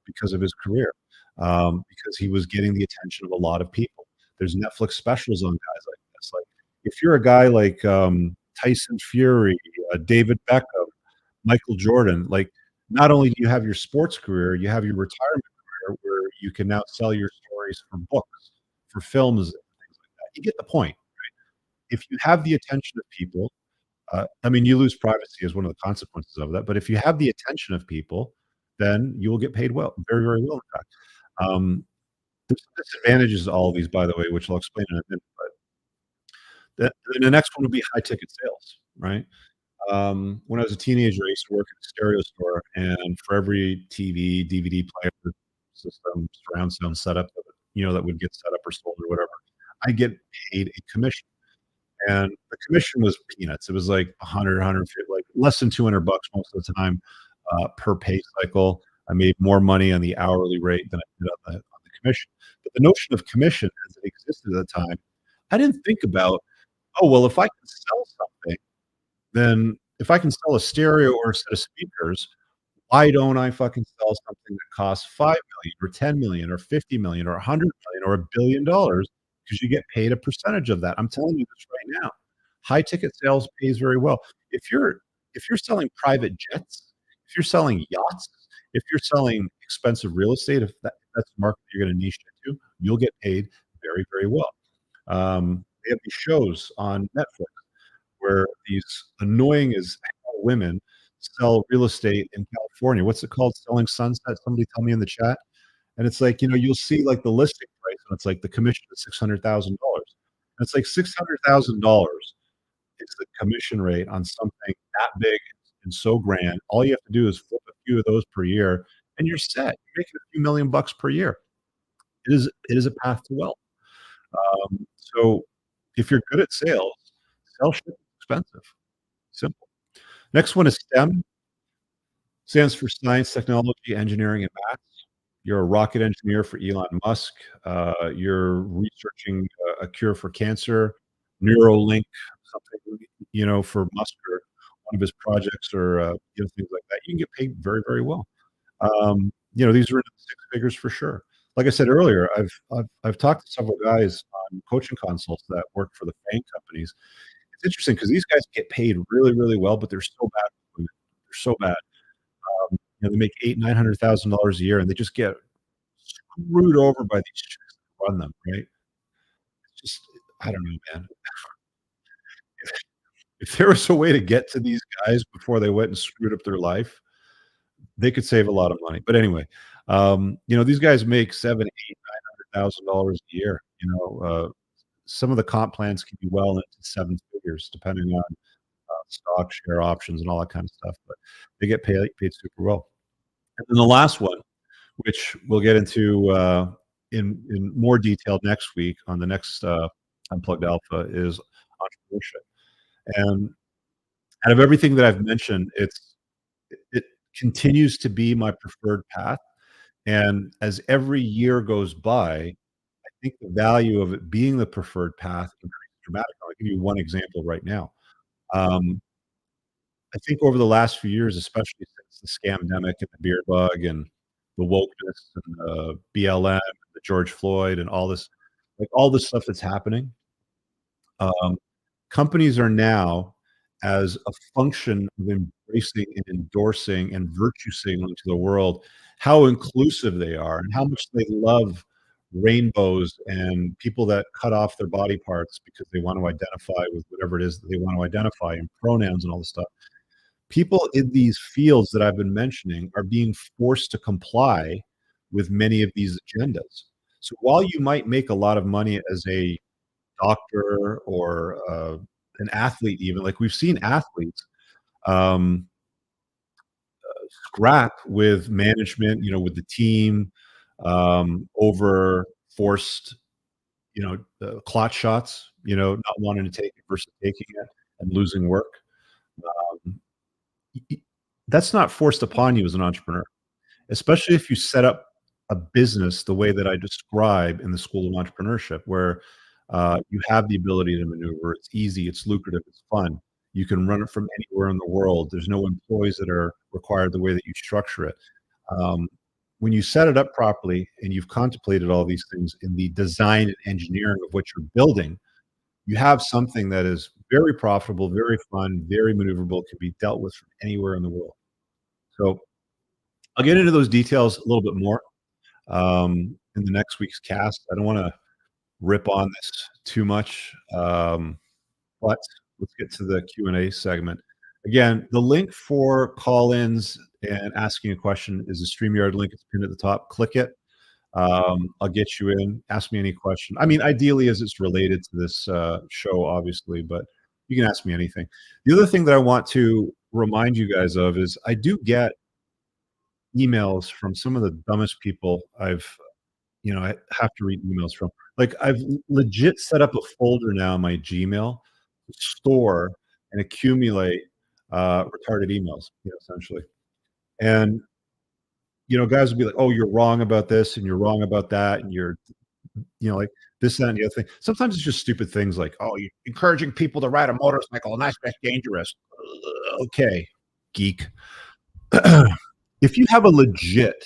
because of his career, because he was getting the attention of a lot of people. There's Netflix specials on guys like this. Like, if you're a guy like Tyson Fury, David Beckham, Michael Jordan, like, not only do you have your sports career, you have your retirement career where you can now sell your stories for books, for films, and things like that. You get the point. If you have the attention of people, I mean, you lose privacy as one of the consequences of that. But if you have the attention of people, then you will get paid well, very, very well, in fact. There's some disadvantages to all of these, by the way, which I'll explain in a minute. But the next one would be high ticket sales, right? When I was a teenager, I used to work at a stereo store, and for every TV, DVD player system, surround sound setup, that would get set up or sold or whatever, I get paid a commission. And the commission was peanuts. It was like 100, 150, like less than 200 bucks most of the time, per pay cycle. I made more money on the hourly rate than I did on the commission. But the notion of commission as it existed at the time, I didn't think about, oh, well, if I can sell something, then if I can sell a stereo or a set of speakers, why don't I fucking sell something that costs 5 million or 10 million or 50 million or 100 million or $1 billion? Because you get paid a percentage of that. I'm telling you this right now. High ticket sales pays very well. If you're selling private jets, if you're selling yachts, if you're selling expensive real estate, if that's the market you're going to niche into, you'll get paid very, very well. They have these shows on Netflix where these annoying as hell women sell real estate in California. What's it called? Selling Sunset? Somebody tell me in the chat. And it's like, you'll see like the listing price, and it's like the commission is $600,000. And it's like $600,000 is the commission rate on something that big and so grand. All you have to do is flip a few of those per year, and you're set. You're making a few million bucks per year. It is a path to wealth. So if you're good at sales, sell shit is expensive. Simple. Next one is STEM. Stands for science, technology, engineering, and math. You're a rocket engineer for Elon Musk. You're researching a cure for cancer, Neuralink, something, for Musk or one of his projects, or things like that. You can get paid very, very well. These are in the six figures for sure. Like I said earlier, I've talked to several guys on coaching consults that work for the FANG companies. It's interesting because these guys get paid really, really well, but they're so bad. They're so bad. They make $800,000-900,000 a year, and they just get screwed over by these chicks that run them, right? It's just, I don't know, man. If there was a way to get to these guys before they went and screwed up their life, they could save a lot of money. But anyway, these guys make 7, 8, $100,000 a year. Some of the comp plans can be well into seven figures, depending on stock share options and all that kind of stuff. But they get paid super well. And then the last one, which we'll get into in more detail next week on the next Unplugged Alpha, is entrepreneurship. And out of everything that I've mentioned, it continues to be my preferred path. And as every year goes by, I think the value of it being the preferred path increases dramatically. I'll give you one example right now. Um, I think over the last few years, especially since the scamdemic and the beer bug and the wokeness and the BLM, the George Floyd, and all this, like all this stuff that's happening, um, companies are now, as a function of embracing and endorsing and virtue signaling to the world how inclusive they are and how much they love rainbows and people that cut off their body parts because they want to identify with whatever it is that they want to identify, and pronouns and all this stuff. People in these fields that I've been mentioning are being forced to comply with many of these agendas. So while you might make a lot of money as a doctor or an athlete, even like we've seen athletes um, scrap with management, with the team over forced, clot shots, not wanting to take it versus taking it and losing work. Um, that's not forced upon you as an entrepreneur, especially if you set up a business the way that I describe in the School of Entrepreneurship, where you have the ability to maneuver. It's easy, it's lucrative, it's fun. You can run it from anywhere in the world. There's no employees that are required the way that you structure it. Um, when you set it up properly and you've contemplated all these things in the design and engineering of what you're building, you have something that is very profitable, very fun, very maneuverable, can be dealt with from anywhere in the world. So I'll get into those details a little bit more in the next week's cast. I don't want to rip on this too much, but let's get to the Q&A segment. Again, the link for call-ins and asking a question is the StreamYard link. It's pinned at the top. Click it. I'll get you in. Ask me any question. I mean, ideally, as it's related to this show, obviously, but you can ask me anything. The other thing that I want to remind you guys of is I do get emails from some of the dumbest people I have to read emails from. Like, I've legit set up a folder now in my Gmail to store and accumulate retarded emails, essentially. And guys will be like, "Oh, you're wrong about this, and you're wrong about that, and you're, like this, that, and the other thing." Sometimes it's just stupid things like, "Oh, you're encouraging people to ride a motorcycle, and that's dangerous." Okay, geek. If you have a legit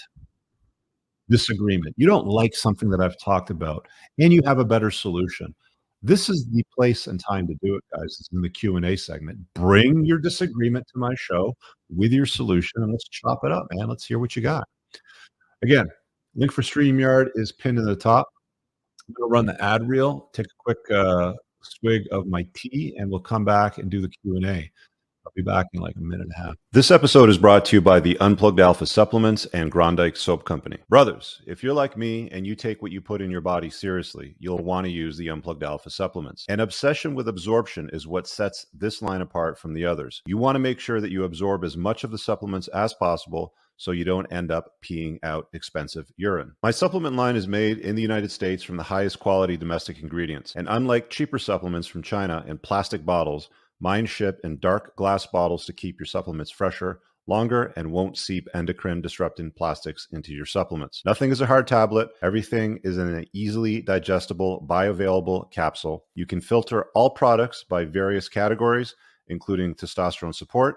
disagreement, you don't like something that I've talked about, and you have a better solution, this is the place and time to do it, guys. It's in the Q&A segment. Bring your disagreement to my show with your solution, and let's chop it up, man. Let's hear what you got. Again, link for StreamYard is pinned in the top. I'm going to run the ad reel, take a quick swig of my tea, and we'll come back and do the Q&A. I'll be back in like a minute and a half. This episode is brought to you by the Unplugged Alpha Supplements and Grondike Soap Company. Brothers, if you're like me and you take what you put in your body seriously, you'll want to use the Unplugged Alpha Supplements. An obsession with absorption is what sets this line apart from the others. You want to make sure that you absorb as much of the supplements as possible so you don't end up peeing out expensive urine. My supplement line is made in the United States from the highest quality domestic ingredients. And unlike cheaper supplements from China in plastic bottles, mine ship in dark glass bottles to keep your supplements fresher, longer, and won't seep endocrine disrupting plastics into your supplements. Nothing is a hard tablet. Everything is in an easily digestible, bioavailable capsule. You can filter all products by various categories, including testosterone support,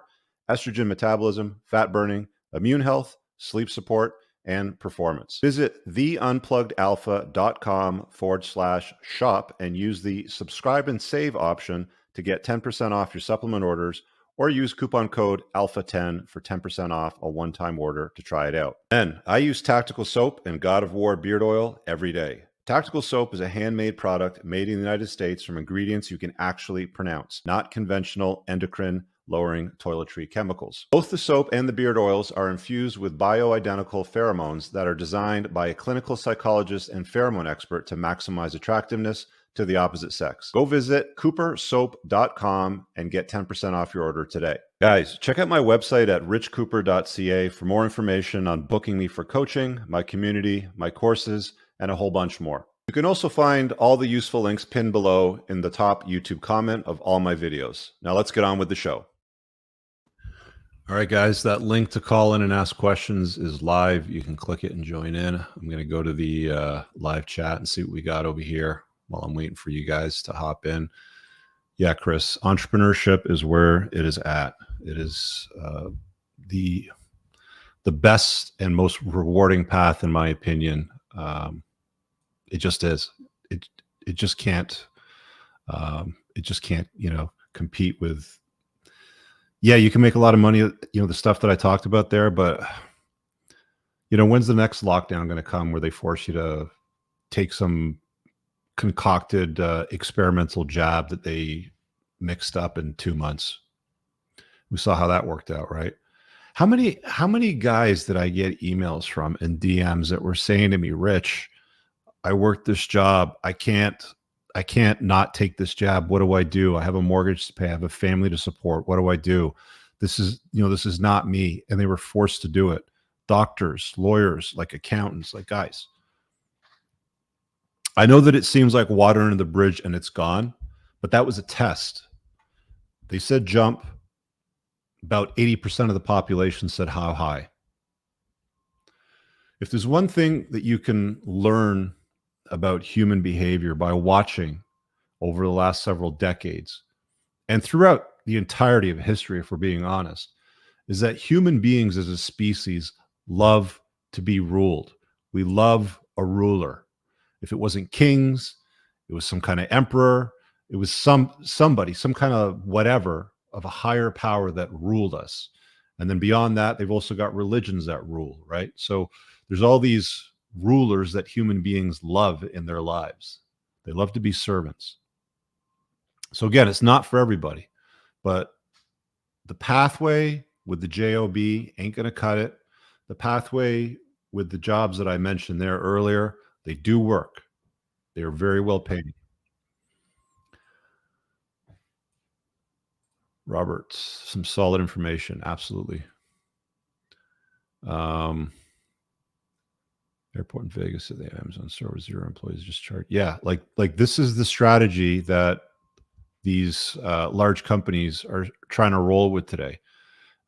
estrogen metabolism, fat burning, immune health, sleep support, and performance. Visit theunpluggedalpha.com/shop and use the subscribe and save option to get 10% off your supplement orders, or use coupon code ALPHA10 for 10% off a one-time order to try it out. Then, I use Tactical Soap and God of War beard oil every day. Tactical Soap is a handmade product made in the United States from ingredients you can actually pronounce, not conventional endocrine lowering toiletry chemicals. Both the soap and the beard oils are infused with bioidentical pheromones that are designed by a clinical psychologist and pheromone expert to maximize attractiveness to the opposite sex. Go visit coopersoap.com and get 10% off your order today. Guys, check out my website at richcooper.ca for more information on booking me for coaching, my community, my courses, and a whole bunch more. You can also find all the useful links pinned below in the top YouTube comment of all my videos. Now let's get on with the show. All right, guys, that link to call in and ask questions is live. You can click it and join in. I'm going to go to the live chat and see what we got over here while I'm waiting for you guys to hop in. Yeah, Chris, entrepreneurship is where it is at. It is the best and most rewarding path, in my opinion. It just is. It just can't. It just can't, compete with. Yeah, you can make a lot of money. The stuff that I talked about there, but when's the next lockdown going to come where they force you to take some concocted experimental jab that they mixed up in 2 months? We saw how that worked out, right? How many guys did I get emails from and DMs that were saying to me, Rich, I worked this job. I can't not take this jab. What do I do? I have a mortgage to pay. I have a family to support. What do I do? This is not me. And they were forced to do it. Doctors, lawyers, like accountants, like guys. I know that it seems like water under the bridge and it's gone, but that was a test. They said jump. About 80% of the population said how high. If there's one thing that you can learn about human behavior by watching over the last several decades and throughout the entirety of history, if we're being honest, is that human beings as a species love to be ruled. We love a ruler. If it wasn't kings, it was some kind of emperor, it was somebody, some kind of whatever of a higher power that ruled us. And then beyond that, they've also got religions that rule, right? So there's all these rulers that human beings love in their lives. They love to be servants. So again, it's not for everybody, but the pathway with the J.O.B. ain't going to cut it. The pathway with the jobs that I mentioned there earlier, they do work. They are very well paid. Robert, some solid information. Absolutely. Airport in Vegas, the Amazon store with 0 employees just charged. Yeah, like this is the strategy that these large companies are trying to roll with today.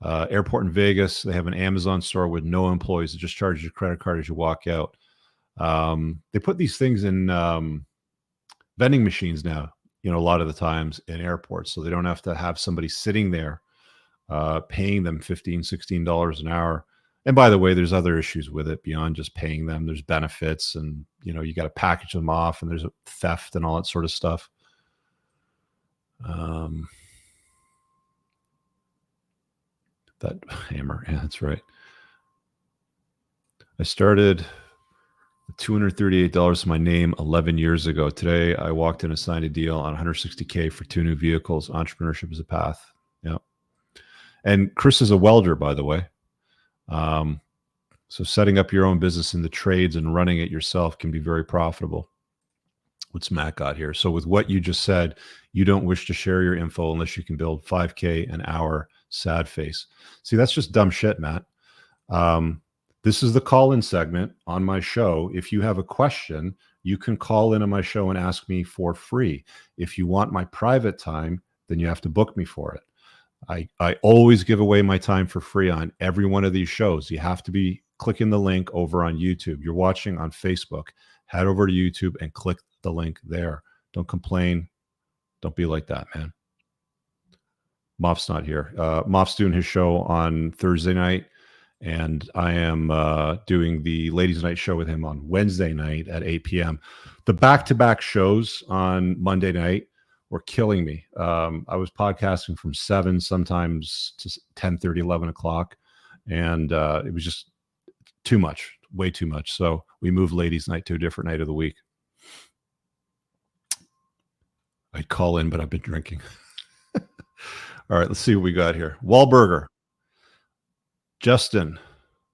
Airport in Vegas, they have an Amazon store with no employees. It just charges your credit card as you walk out. They put these things in vending machines now, a lot of the times in airports, so they don't have to have somebody sitting there paying them $15, $16 an hour. And by the way, there's other issues with it beyond just paying them. There's benefits and, you got to package them off and there's theft and all that sort of stuff. That hammer. Yeah, that's right. I started with $238 to my name 11 years ago. Today, I walked in and signed a deal on $160K for 2 new vehicles. Entrepreneurship is a path. Yeah. And Chris is a welder, by the way. So setting up your own business in the trades and running it yourself can be very profitable. What's Matt got here? So with what you just said, you don't wish to share your info unless you can build 5K an hour. Sad face. See, that's just dumb shit, Matt. This is the call-in segment on my show. If you have a question, you can call in on my show and ask me for free. If you want my private time, then you have to book me for it. I always give away my time for free on every one of these shows. You have to be clicking the link over on YouTube. You're watching on Facebook. Head over to YouTube and click the link there. Don't complain. Don't be like that, man. Moff's not here. Moff's doing his show on Thursday night, and I am doing the ladies' night show with him on Wednesday night at 8 p.m. The back-to-back shows on Monday night were killing me. I was podcasting from 7 sometimes to 10:30, 11 o'clock, and it was just too much, way too much. So we moved ladies' night to a different night of the week. I'd call in, but I've been drinking. All right, let's see what we got here. Wahlberger, Justin,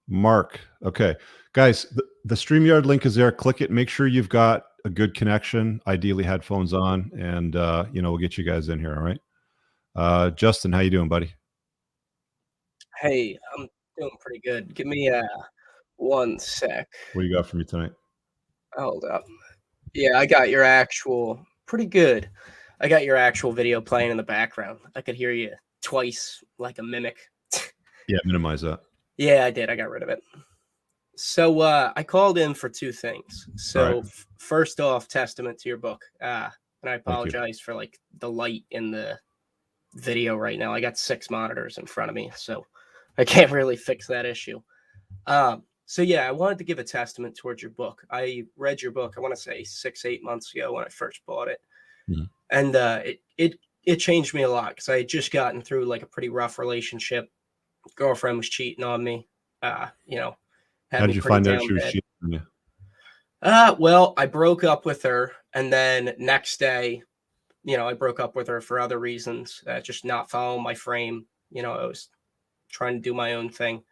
Mark. Okay, guys, the StreamYard link is there. Click it. Make sure you've got a good connection, ideally headphones on, and we'll get you guys in here. All right. Justin, how you doing, buddy? Hey, I'm doing pretty good. Give me 1 sec. What do you got for me tonight? Hold up. Yeah, I got your actual pretty good. I got your actual video playing in the background. I could hear you twice like a mimic. Yeah, minimize that. Yeah, I did. I got rid of it. So I called in for 2 things. So Right. first off, testament to your book. And I you. apologize for like the light in the video right now. I got 6 monitors in front of me, so I can't really fix that issue. So yeah, I wanted to give a testament towards your book. I read your book, I want to say 6-8 months ago when I first bought it. Mhm. And it changed me a lot because I had just gotten through like a pretty rough relationship. Girlfriend was cheating on me. Had How did me you pretty find out down she was bad. cheating on you? Well, I broke up with her, and then next day, I broke up with her for other reasons, just not following my frame. I was trying to do my own thing.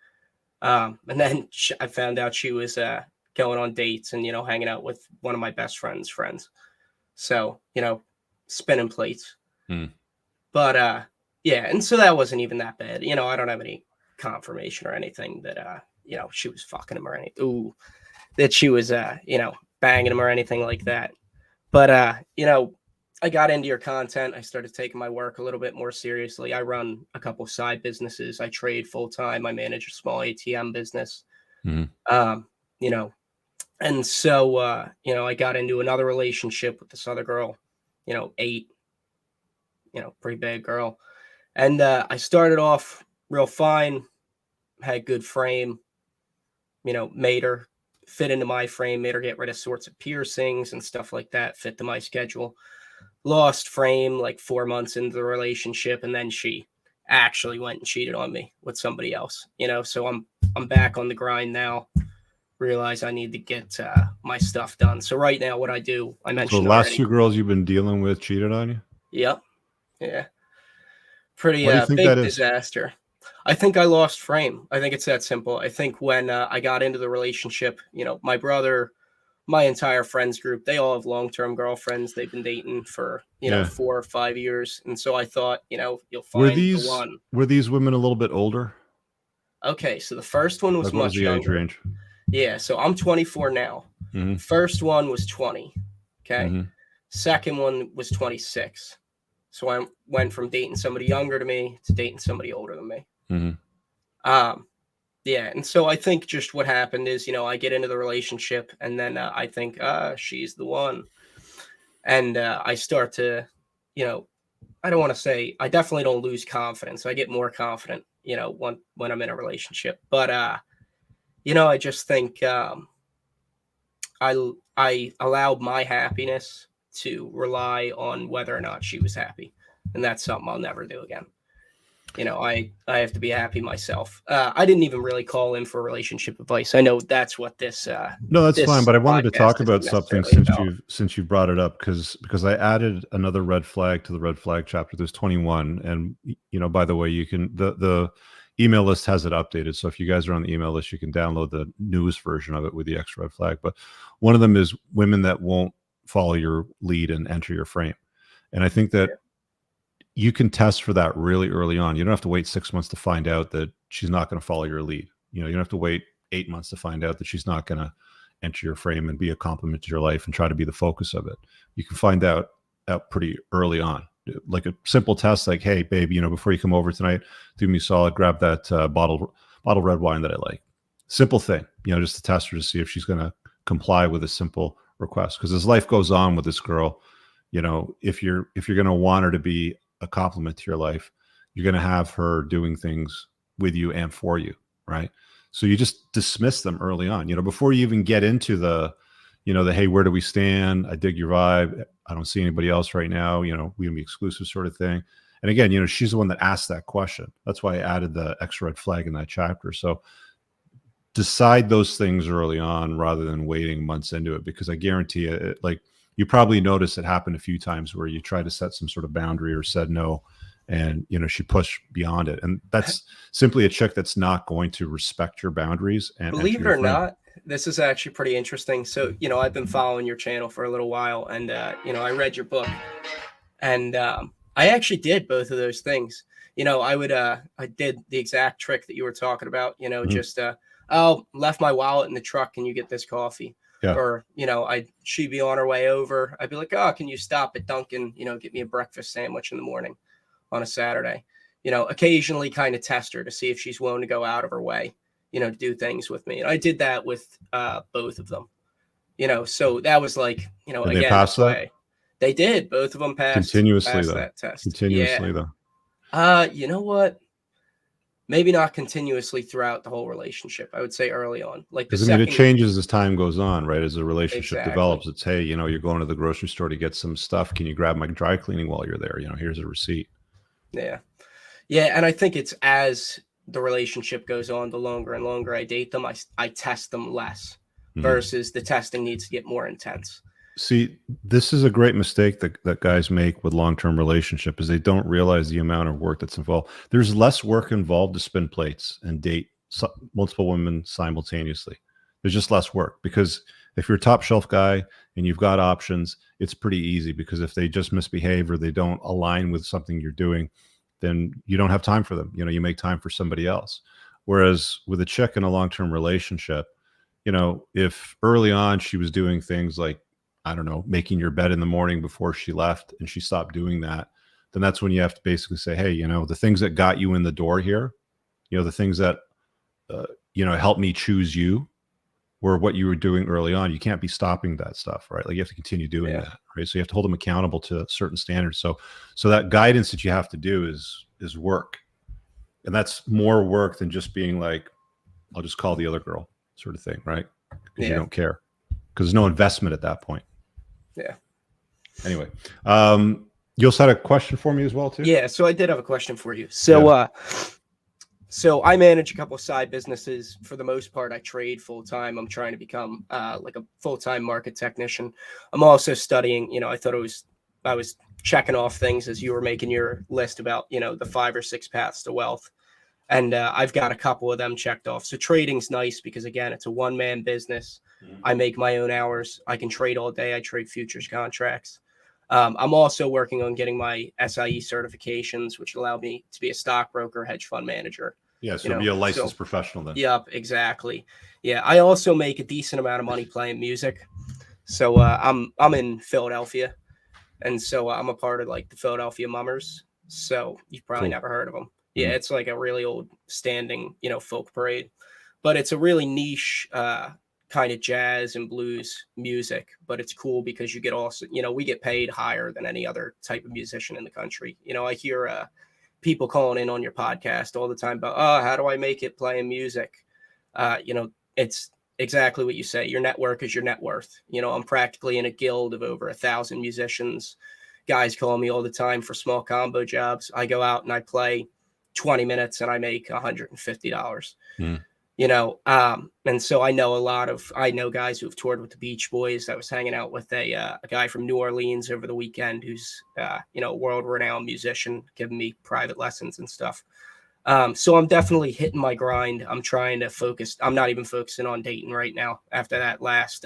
And then I found out she was going on dates and, hanging out with one of my best friend's friends. So, spinning plates. Hmm. But yeah, and so that wasn't even that bad. I don't have any confirmation or anything that, she was fucking him or anything. Ooh, that she was, banging him or anything like that. But, I got into your content. I started taking my work a little bit more seriously. I run a couple side businesses. I trade full time. I manage a small ATM business. Mhm. And so, I got into another relationship with this other girl, 8, pretty bad girl. And I started off real fine, had good frame, made her fit into my frame, made her get rid of sorts of piercings and stuff like that, fit to my schedule. Lost frame like 4 months into the relationship, and then she actually went and cheated on me with somebody else. So I'm back on the grind now. Realize I need to get my stuff done. So right now, what I do, I So mentioned the last already. 2 girls you've been dealing with cheated on you? Yep. Yeah. Pretty Why do you think big that is? disaster. I think I lost frame. I think it's that simple. I think when I got into the relationship, my brother, my entire friends group, they all have long-term girlfriends. They've been dating for, Yeah. 4 or 5 years. And so I thought, you'll Were find the these one. were these women a little bit older? Okay, so the first one was Like, what was much the age younger. range? Yeah, so I'm 24 now. Mhm. First one was 20. Okay. Mhm. Second one was 26. So I went from dating somebody younger to me to dating somebody older than me. Mhm. Yeah, and so I think just what happened is, I get into the relationship, and then I think, she's the one, and I start to, I don't want to say, I definitely don't lose confidence. I get more confident, when I'm in a relationship, but I just think I allowed my happiness to rely on whether or not she was happy, and that's something I'll never do again. I have to be happy myself. I didn't even really call in for relationship advice. I know that's what this No, that's fine, this but I wanted to podcast talk isn't about something necessarily about. since you brought it up because I added another red flag to the red flag chapter. There's 21, and by the way, you can the email list has it updated. So if you guys are on the email list, you can download the newest version of it with the extra red flag. But one of them is women that won't follow your lead and enter your frame. And I think that you can test for that really early on. You don't have to wait 6 months to find out that she's not going to follow your lead. You don't have to wait 8 months to find out that she's not going to enter your frame and be a complement to your life and try to be the focus of it. You can find out pretty early on. Like a simple test, like, hey, babe, before you come over tonight, do me a solid, grab that bottle red wine that I like. Simple thing, just to test her to see if she's going to comply with a simple request. Because as life goes on with this girl, if you're going to want her to be a compliment to your life, you're going to have her doing things with you and for you, right? So you just dismiss them early on, before you even get into the hey, where do we stand? I dig your vibe. I don't see anybody else right now. We can be exclusive sort of thing. And again, she's the one that asked that question. That's why I added the extra red flag in that chapter. So decide those things early on rather than waiting months into it, because I guarantee you probably noticed it happened a few times where you try to set some sort of boundary or said no, And, you know, she pushed beyond it. And that's simply a chick that's not going to respect your boundaries and enter Believe it your or frame. not, this is actually pretty interesting. So, you know, I've been following your channel for a little while, and you know, I read your book, and I actually did both of those things. You know, I did the exact trick that you were talking about. You know, just oh, left my wallet in the truck. Can you get this coffee? Yeah. Or, you know, she'd be on her way over. I'd be like, oh, can you stop at Dunkin'? You know, get me a breakfast sandwich in the morning on a Saturday. You know, occasionally kind of test her to see if she's willing to go out of her way, you know, to do things with me. And I did that with both of them. You know, so that was like, you know, And they again, passed that's that why they did. Both of them continuously, though. that test. Continuously, though. You know what? Maybe not continuously throughout the whole relationship. I would say early on, like the Because I mean, it second. changes as time goes on, right? As the relationship Exactly. develops, it's, hey, you know, you're going to the grocery store to get some stuff. Can you grab my dry cleaning while you're there? You know, here's a receipt. Yeah. Yeah. And I think it's as the relationship goes on, the longer and longer I date them, I test them less versus the testing needs to get more intense. See, this is a great mistake that guys make with long-term relationship is they don't realize the amount of work that's involved. There's less work involved to spin plates and date multiple women simultaneously. There's just less work because if you're a top shelf guy and you've got options, it's pretty easy because if they just misbehave or they don't align with something you're doing, then you don't have time for them. You know, you make time for somebody else. Whereas with a chick in a long-term relationship, you know, if early on she was doing things like, I don't know, making your bed in the morning before she left and she stopped doing that, then that's when you have to basically say, hey, you know, the things that got you in the door here, you know, the things that, you know, helped me choose you were what you were doing early on. You can't be stopping that stuff, right? Like you have to continue doing that, right? So you have to hold them accountable to certain standards. So that guidance that you have to do is work. And that's more work than just being like, I'll just call the other girl sort of thing, right? Because you don't care. Because there's no investment at that point. Yeah. Anyway, you also had a question for me as well, too? Yeah. So I did have a question for you. So, so I manage a couple of side businesses. For the most part, I trade full time. I'm trying to become like a full-time market technician. I'm also studying, you know, I was checking off things as you were making your list about, you know, the 5 or 6 paths to wealth. And I've got a couple of them checked off. So trading's nice because, again, it's a one-man business. I make my own hours. I can trade all day. I trade futures contracts. I'm also working on getting my SIE certifications, which allow me to be a stockbroker, hedge fund manager. Yeah, so be a licensed professional then. Yep, exactly. Yeah, I also make a decent amount of money playing music. So I'm in Philadelphia, and so I'm a part of like the Philadelphia Mummers. So you've probably never heard of them. Yeah, it's like a really old standing, you know, folk parade, but it's a really niche kind of jazz and blues music. But it's cool because you get also, you know, we get paid higher than any other type of musician in the country. You know, I hear people calling in on your podcast all the time about, oh, how do I make it playing music? You know, it's exactly what you say. Your network is your net worth. You know, I'm practically in a guild of over 1,000 musicians. Guys call me all the time for small combo jobs. I go out and I play 20 minutes and I make $150. You know, and so I know guys who have toured with the Beach Boys. I was hanging out with a guy from New Orleans over the weekend who's you know, world-renowned musician, giving me private lessons and stuff. So I'm definitely hitting my grind. I'm trying to focus. I'm not even focusing on dating right now after that last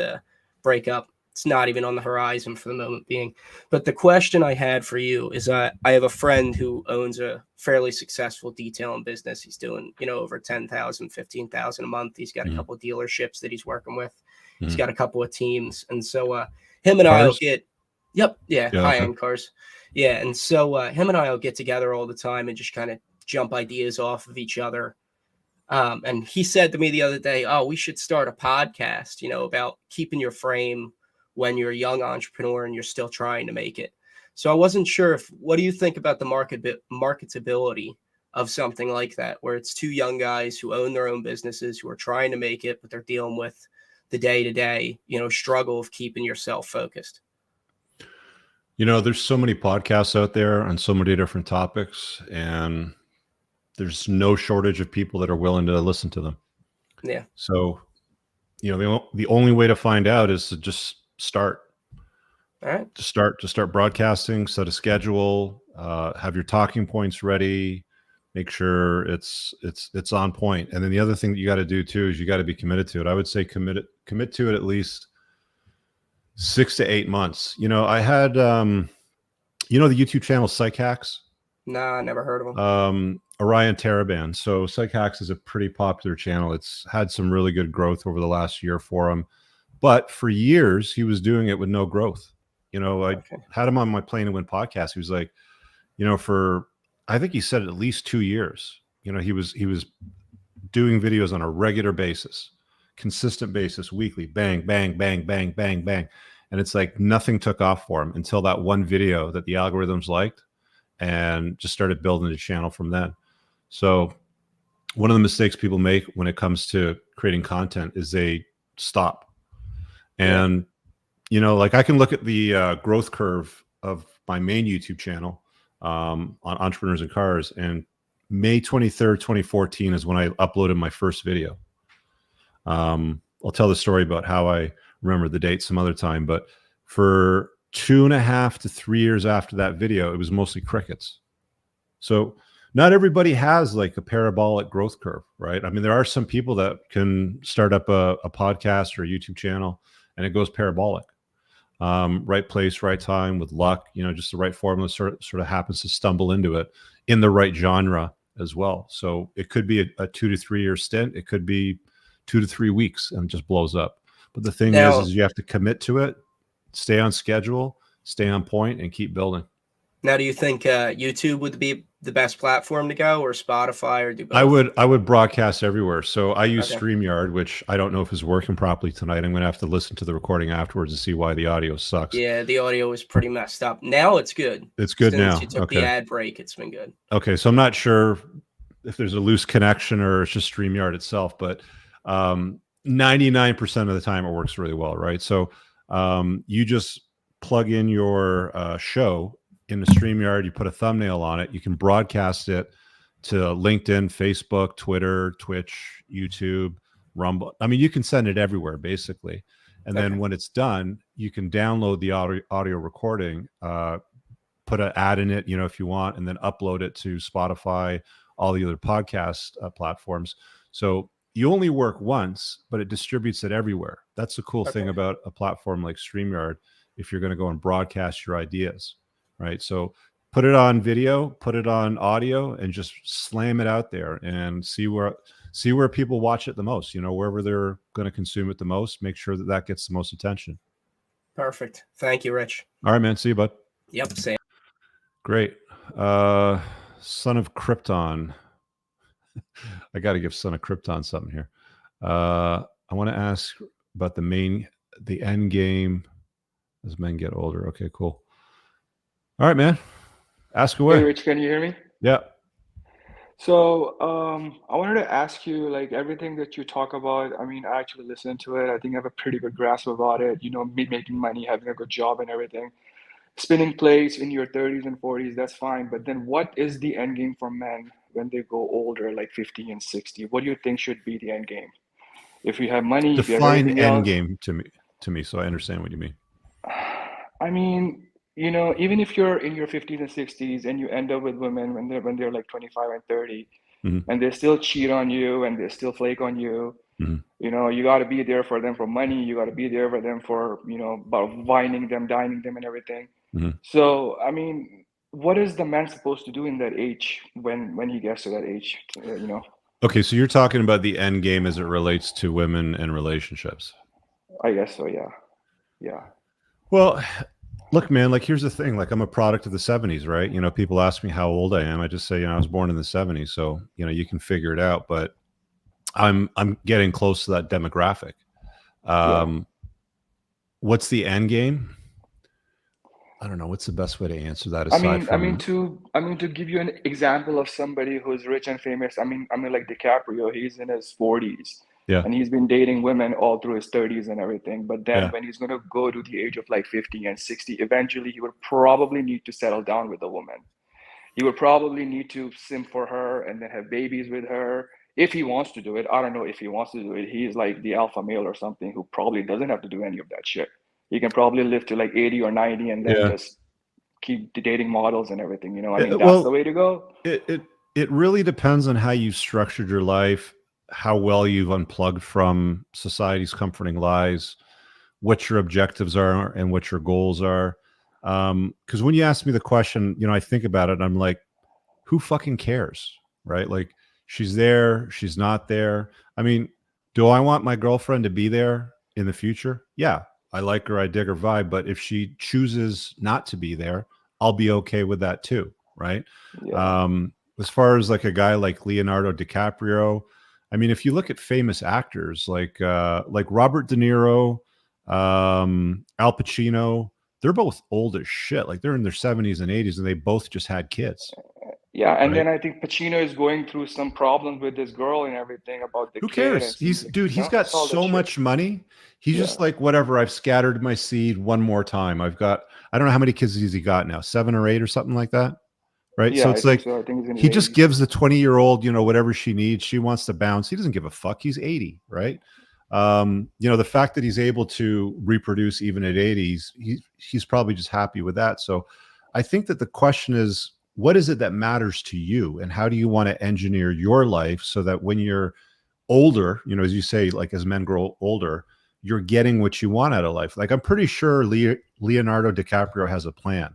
breakup. It's not even on the horizon for the moment being. But the question I had for you is I have a friend who owns a fairly successful detailing business. He's doing, you know, over 10,000, 15,000 a month. He's got a couple of dealerships that he's working with. He's got a couple of teams. And so him and I'll get, high-end cars. Yeah. And so him and I'll get together all the time and just kind of jump ideas off of each other. And he said to me the other day, oh, we should start a podcast, you know, about keeping your frame when you're a young entrepreneur and you're still trying to make it. So I wasn't sure what do you think about the marketability of something like that, where it's two young guys who own their own businesses, who are trying to make it, but they're dealing with the day-to-day, you know, struggle of keeping yourself focused. You know, there's so many podcasts out there on so many different topics, and there's no shortage of people that are willing to listen to them. Yeah. So, you know, the only way to find out is to just start. All right. To start broadcasting, set a schedule, Have your talking points ready. Make sure it's on point. And then the other thing that you got to do too is you got to be committed to it. I would say commit to it at least 6 to 8 months. You know, I had you know the YouTube channel Psych Hacks. Nah, never heard of him. Orion Taraban. So Psych Hacks is a pretty popular channel. It's had some really good growth over the last year for him, but for years he was doing it with no growth. You know, I had him on my Plane and Win podcast. He was like, you know, for I think he said at least 2 years. You know, he was doing videos on a regular basis, consistent basis, weekly, bang, bang, bang, bang, bang, bang. And it's like nothing took off for him until that one video that the algorithms liked, and just started building the channel from then. So one of the mistakes people make when it comes to creating content is they stop. And, you know, like I can look at the growth curve of my main YouTube channel on Entrepreneurs and Cars, and May 23rd, 2014 is when I uploaded my first video. I'll tell the story about how I remember the date some other time, but for 2.5 to 3 years after that video, it was mostly crickets. So not everybody has like a parabolic growth curve, right? I mean, there are some people that can start up a podcast or a YouTube channel and it goes parabolic. Right place, right time, with luck, you know, just the right formula sort of happens to stumble into it in the right genre as well. So it could be a 2 to 3 year stint. It could be 2 to 3 weeks and it just blows up. But the thing is you have to commit to it, stay on schedule, stay on point, and keep building. Now, do you think YouTube would be the best platform to go, or Spotify, or do both? I would broadcast everywhere. So I use StreamYard, which I don't know if is working properly tonight. I'm going to have to listen to the recording afterwards to see why the audio sucks. Yeah, the audio is pretty messed up. Now it's good. It's good now. Since you took the ad break, it's been good. Okay, so I'm not sure if there's a loose connection or it's just StreamYard itself, but 99% of the time it works really well, right? So you just plug in your show in the StreamYard, you put a thumbnail on it, you can broadcast it to LinkedIn, Facebook, Twitter, Twitch, YouTube, Rumble. I mean, you can send it everywhere basically. And then when it's done, you can download the audio recording, put an ad in it, you know, if you want, and then upload it to Spotify, all the other podcast platforms. So you only work once, but it distributes it everywhere. That's the cool thing about a platform like StreamYard, if you're going to go and broadcast your ideas, right? So put it on video, put it on audio, and just slam it out there and see where people watch it the most, you know, wherever they're going to consume it the most, make sure that that gets the most attention. Perfect. Thank you, Rich. All right, man. See you, bud. Yep. Same. Great. Son of Krypton. I got to give Son of Krypton something here. I want to ask about the end game as men get older. Okay, cool. All right, man. Ask away. Hey, Rich, can you hear me? Yeah. So I wanted to ask you, like, everything that you talk about, I mean, I actually listened to it. I think I have a pretty good grasp about it. You know, me making money, having a good job and everything. Spinning plates in your 30s and 40s, that's fine. But then what is the end game for men when they go older, like 50 and 60? What do you think should be the end game? If you have money, if you have everything else. Define end game to me, so I understand what you mean. I mean, you know, even if you're in your 50s and 60s and you end up with women when they're like 25 and 30, and they still cheat on you and they still flake on you, you know, you got to be there for them for money. You got to be there for them for, you know, about wining them, dining them and everything. So, I mean, what is the man supposed to do in that age when he gets to that age, you know? Okay, so you're talking about the end game as it relates to women and relationships. I guess so, yeah. Yeah. Well, look, man, like here's the thing, like I'm a product of the 70s, right? You know, people ask me how old I am. I just say, you know, I was born in the 70s. So, you know, you can figure it out, but I'm getting close to that demographic. What's the end game? I don't know. What's the best way to answer that? I mean, to give you an example of somebody who's rich and famous. I mean, like DiCaprio, he's in his 40s. Yeah. And he's been dating women all through his 30s and everything. But then when he's going to go to the age of like 50 and 60, eventually he would probably need to settle down with a woman. He would probably need to simp for her and then have babies with her if he wants to do it. I don't know if he wants to do it. He's like the alpha male or something who probably doesn't have to do any of that shit. He can probably live to like 80 or 90 and then just keep dating models and everything. You know, I mean, that's well, the way to go. It really depends on how you've structured your life, how well you've unplugged from society's comforting lies, what your objectives are and what your goals are. Because when you ask me the question, you know, I think about it and I'm like, who fucking cares? Right? Like, she's there, she's not there. I mean, do I want my girlfriend to be there in the future? Yeah. I like her, I dig her vibe, but if she chooses not to be there, I'll be okay with that too. Right. Yeah. As far as like a guy like Leonardo DiCaprio, I mean, if you look at famous actors like Robert De Niro, Al Pacino, they're both old as shit. Like they're in their 70s and 80s, and they both just had kids. Yeah, and Right? then I think Pacino is going through some problems with this girl and everything about the Who kid, cares? and He's seems like, dude. you He's know, got it's all that so shit. much money. He's Yeah. just like, whatever. I've scattered my seed one more time. I don't know how many kids has he got now, 7 or 8 or something like that. Right. Yeah, So I it's think like so. I think he's in he his just 80s. gives the 20-year-old, you know, whatever she needs. She wants to bounce. He doesn't give a fuck. He's 80. Right. You know, the fact that he's able to reproduce even at 80s, he's probably just happy with that. So I think that the question is, what is it that matters to you, and how do you want to engineer your life so that when you're older, you know, as you say, like as men grow older, you're getting what you want out of life. Like I'm pretty sure Leonardo DiCaprio has a plan.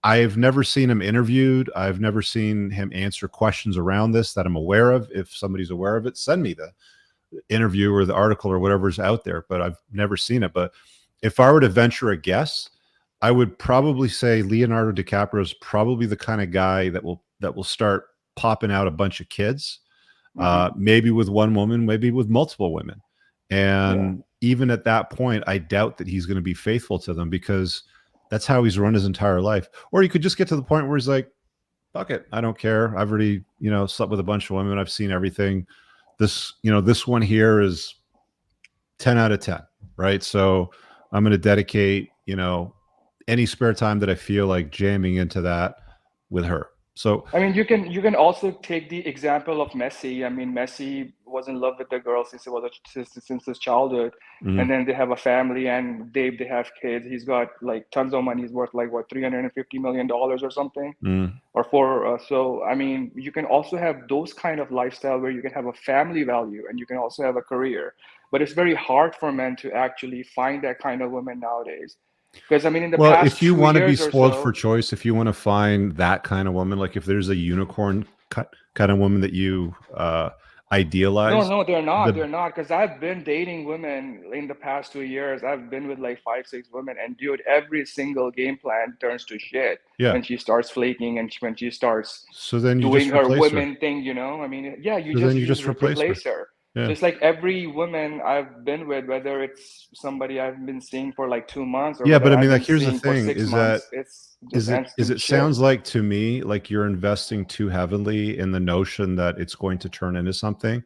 I've never seen him interviewed. I've never seen him answer questions around this that I'm aware of. If somebody's aware of it, send me the interview or the article or whatever's out there, but I've never seen it. But if I were to venture a guess, I would probably say Leonardo DiCaprio is probably the kind of guy that will start popping out a bunch of kids, maybe with one woman, maybe with multiple women. And even at that point, I doubt that he's going to be faithful to them, because that's how he's run his entire life. Or he could just get to the point where he's like, fuck it, I don't care. I've already, you know, slept with a bunch of women. I've seen everything. This, you know, this one here is 10 out of 10, right? So I'm going to dedicate, you know, any spare time that I feel like jamming into that with her. So I mean, you can also take the example of Messi. I mean, Messi was in love with the girl since his childhood, and then they have a family and they have kids. He's got like tons of money. He's worth like what, $350 million or something, or for. So I mean, you can also have those kind of lifestyle where you can have a family value and you can also have a career. But it's very hard for men to actually find that kind of woman nowadays. Because I mean, in the well, past if you 2 want to be years or spoiled for so, choice, if you want to find that kind of woman, like if there's a unicorn kind of woman that you idealize, no, they're not. the They're not. Because I've been dating women in the past 2 years. I've been with like 5, 6 women, and dude, every single game plan turns to shit yeah. when she starts flaking and when she starts So then you doing just her replace her. women thing. You know, I mean, yeah, you So just then you just replace her. Yeah. Just like every woman I've been with, whether it's somebody I've been seeing for like 2 months or Yeah, whether but I mean, I've like, been here's the seeing for thing: 6 is that months, it's just ends is to it shit. sounds like to me like you're investing too heavily in the notion that it's going to turn into something.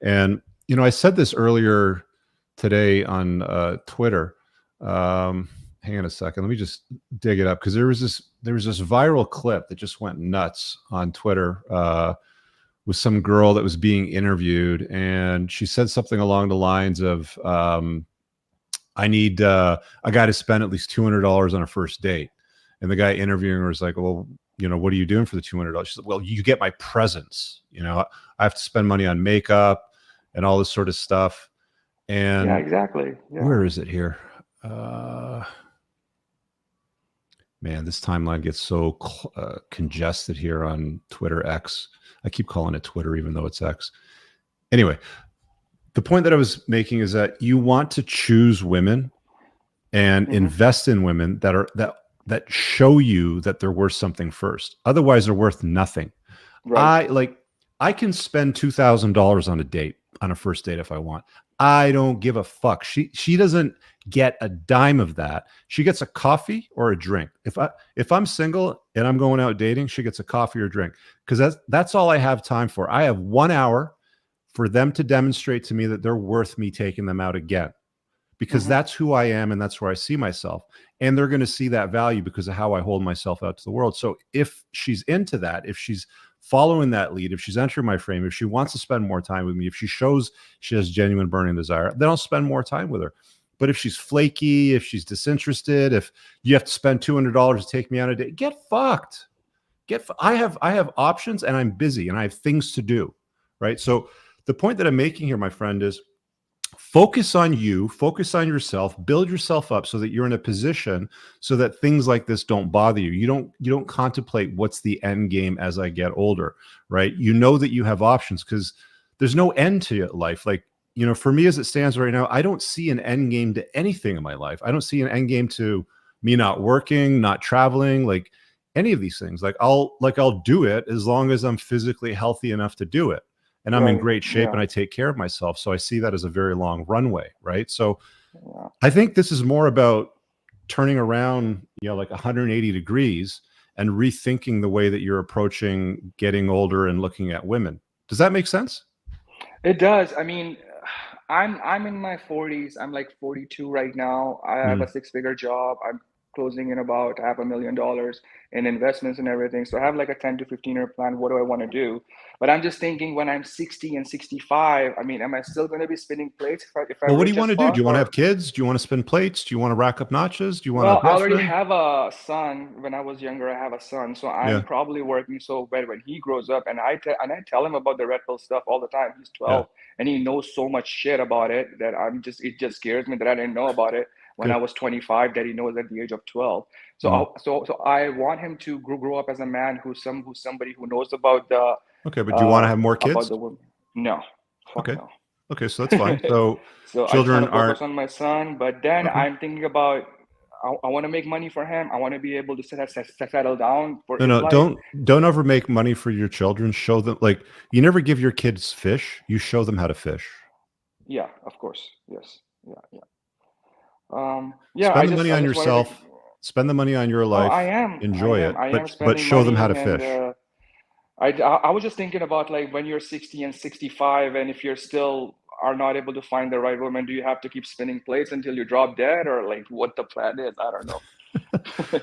And you know, I said this earlier today on Twitter. Hang on a second, let me just dig it up, because there was this viral clip that just went nuts on Twitter. With some girl that was being interviewed, and she said something along the lines of, I need a guy to spend at least $200 on a first date. And the guy interviewing her was like, well, you know, what are you doing for the $200? She said, well, you get my presents. You know, I have to spend money on makeup and all this sort of stuff. And yeah, exactly. Yeah. Where is it here? Man, this timeline gets so congested here on Twitter X. I keep calling it Twitter, even though it's X. Anyway, the point that I was making is that you want to choose women and invest in women that show you that they're worth something first. Otherwise, they're worth nothing. Right. I can spend $2,000 on a date, on a first date, if I want. I don't give a fuck. She doesn't get a dime of that. She gets a coffee or a drink. If I'm single and I'm going out dating, she gets a coffee or drink, because that's all I have time for. I have 1 hour for them to demonstrate to me that they're worth me taking them out again, because that's who I am and that's where I see myself. And they're going to see that value because of how I hold myself out to the world. So if she's into that, if she's following that lead, if she's entering my frame, if she wants to spend more time with me, if she shows she has genuine burning desire, then I'll spend more time with her. But if she's flaky, if she's disinterested, if you have to spend $200 to take me on a date, get fucked. I have options, and I'm busy, and I have things to do, right? So the point that I'm making here, my friend, is focus on you, focus on yourself, build yourself up so that you're in a position so that things like this don't bother you. You don't contemplate what's the end game as I get older, right? You know that you have options because there's no end to life. Like, you know, for me as it stands right now, I don't see an end game to anything in my life. I don't see an end game to me not working, not traveling, like any of these things. Like I'll do it as long as I'm physically healthy enough to do it. And I'm in great shape and I take care of myself. So I see that as a very long runway, right? So I think this is more about turning around, you know, like 180 degrees and rethinking the way that you're approaching getting older and looking at women. Does that make sense? It does. I mean, I'm in my 40s. I'm like 42 right now. I have a 6-figure job. I'm closing in about $500,000 in investments and everything. So I have like a 10 to 15-year plan. What do I want to do? But I'm just thinking when I'm 60 and 65, I mean, am I still going to be spinning plates if I Well, what do you rich want as to do? fuck, Do you want to or- have kids? Do you want to spin plates? Do you want to rack up notches? Do you want Well, to I already have a son. When I was younger, I have a son, so I'm Yeah. probably working so bad when he grows up, and I tell him about the red pill stuff all the time. He's 12, and he knows so much shit about it that it just scares me that I didn't know about it when I was 25. That he knows at the age of 12. So so I want him to grow up as a man who's somebody who knows about the Okay, but do you want to have more about kids? the woman. No, fuck Okay. no. Okay, so that's fine. So So I just children want to focus aren't on my son, but then okay. I'm thinking about I want to make money for him. I want to be able to settle down for his No, life. don't ever make money for your children. Show them, like, you never give your kids fish. You show them how to fish. Yeah, of course. Yes. Yeah. Spend the money I on just wanted to. yourself. Spend the money on your Oh, life. Enjoy it, I am but spending show them how money, to and fish. I was just thinking about like when you're 60 and 65, and if you're still are not able to find the right woman, do you have to keep spinning plates until you drop dead, or like what the plan is? I don't know.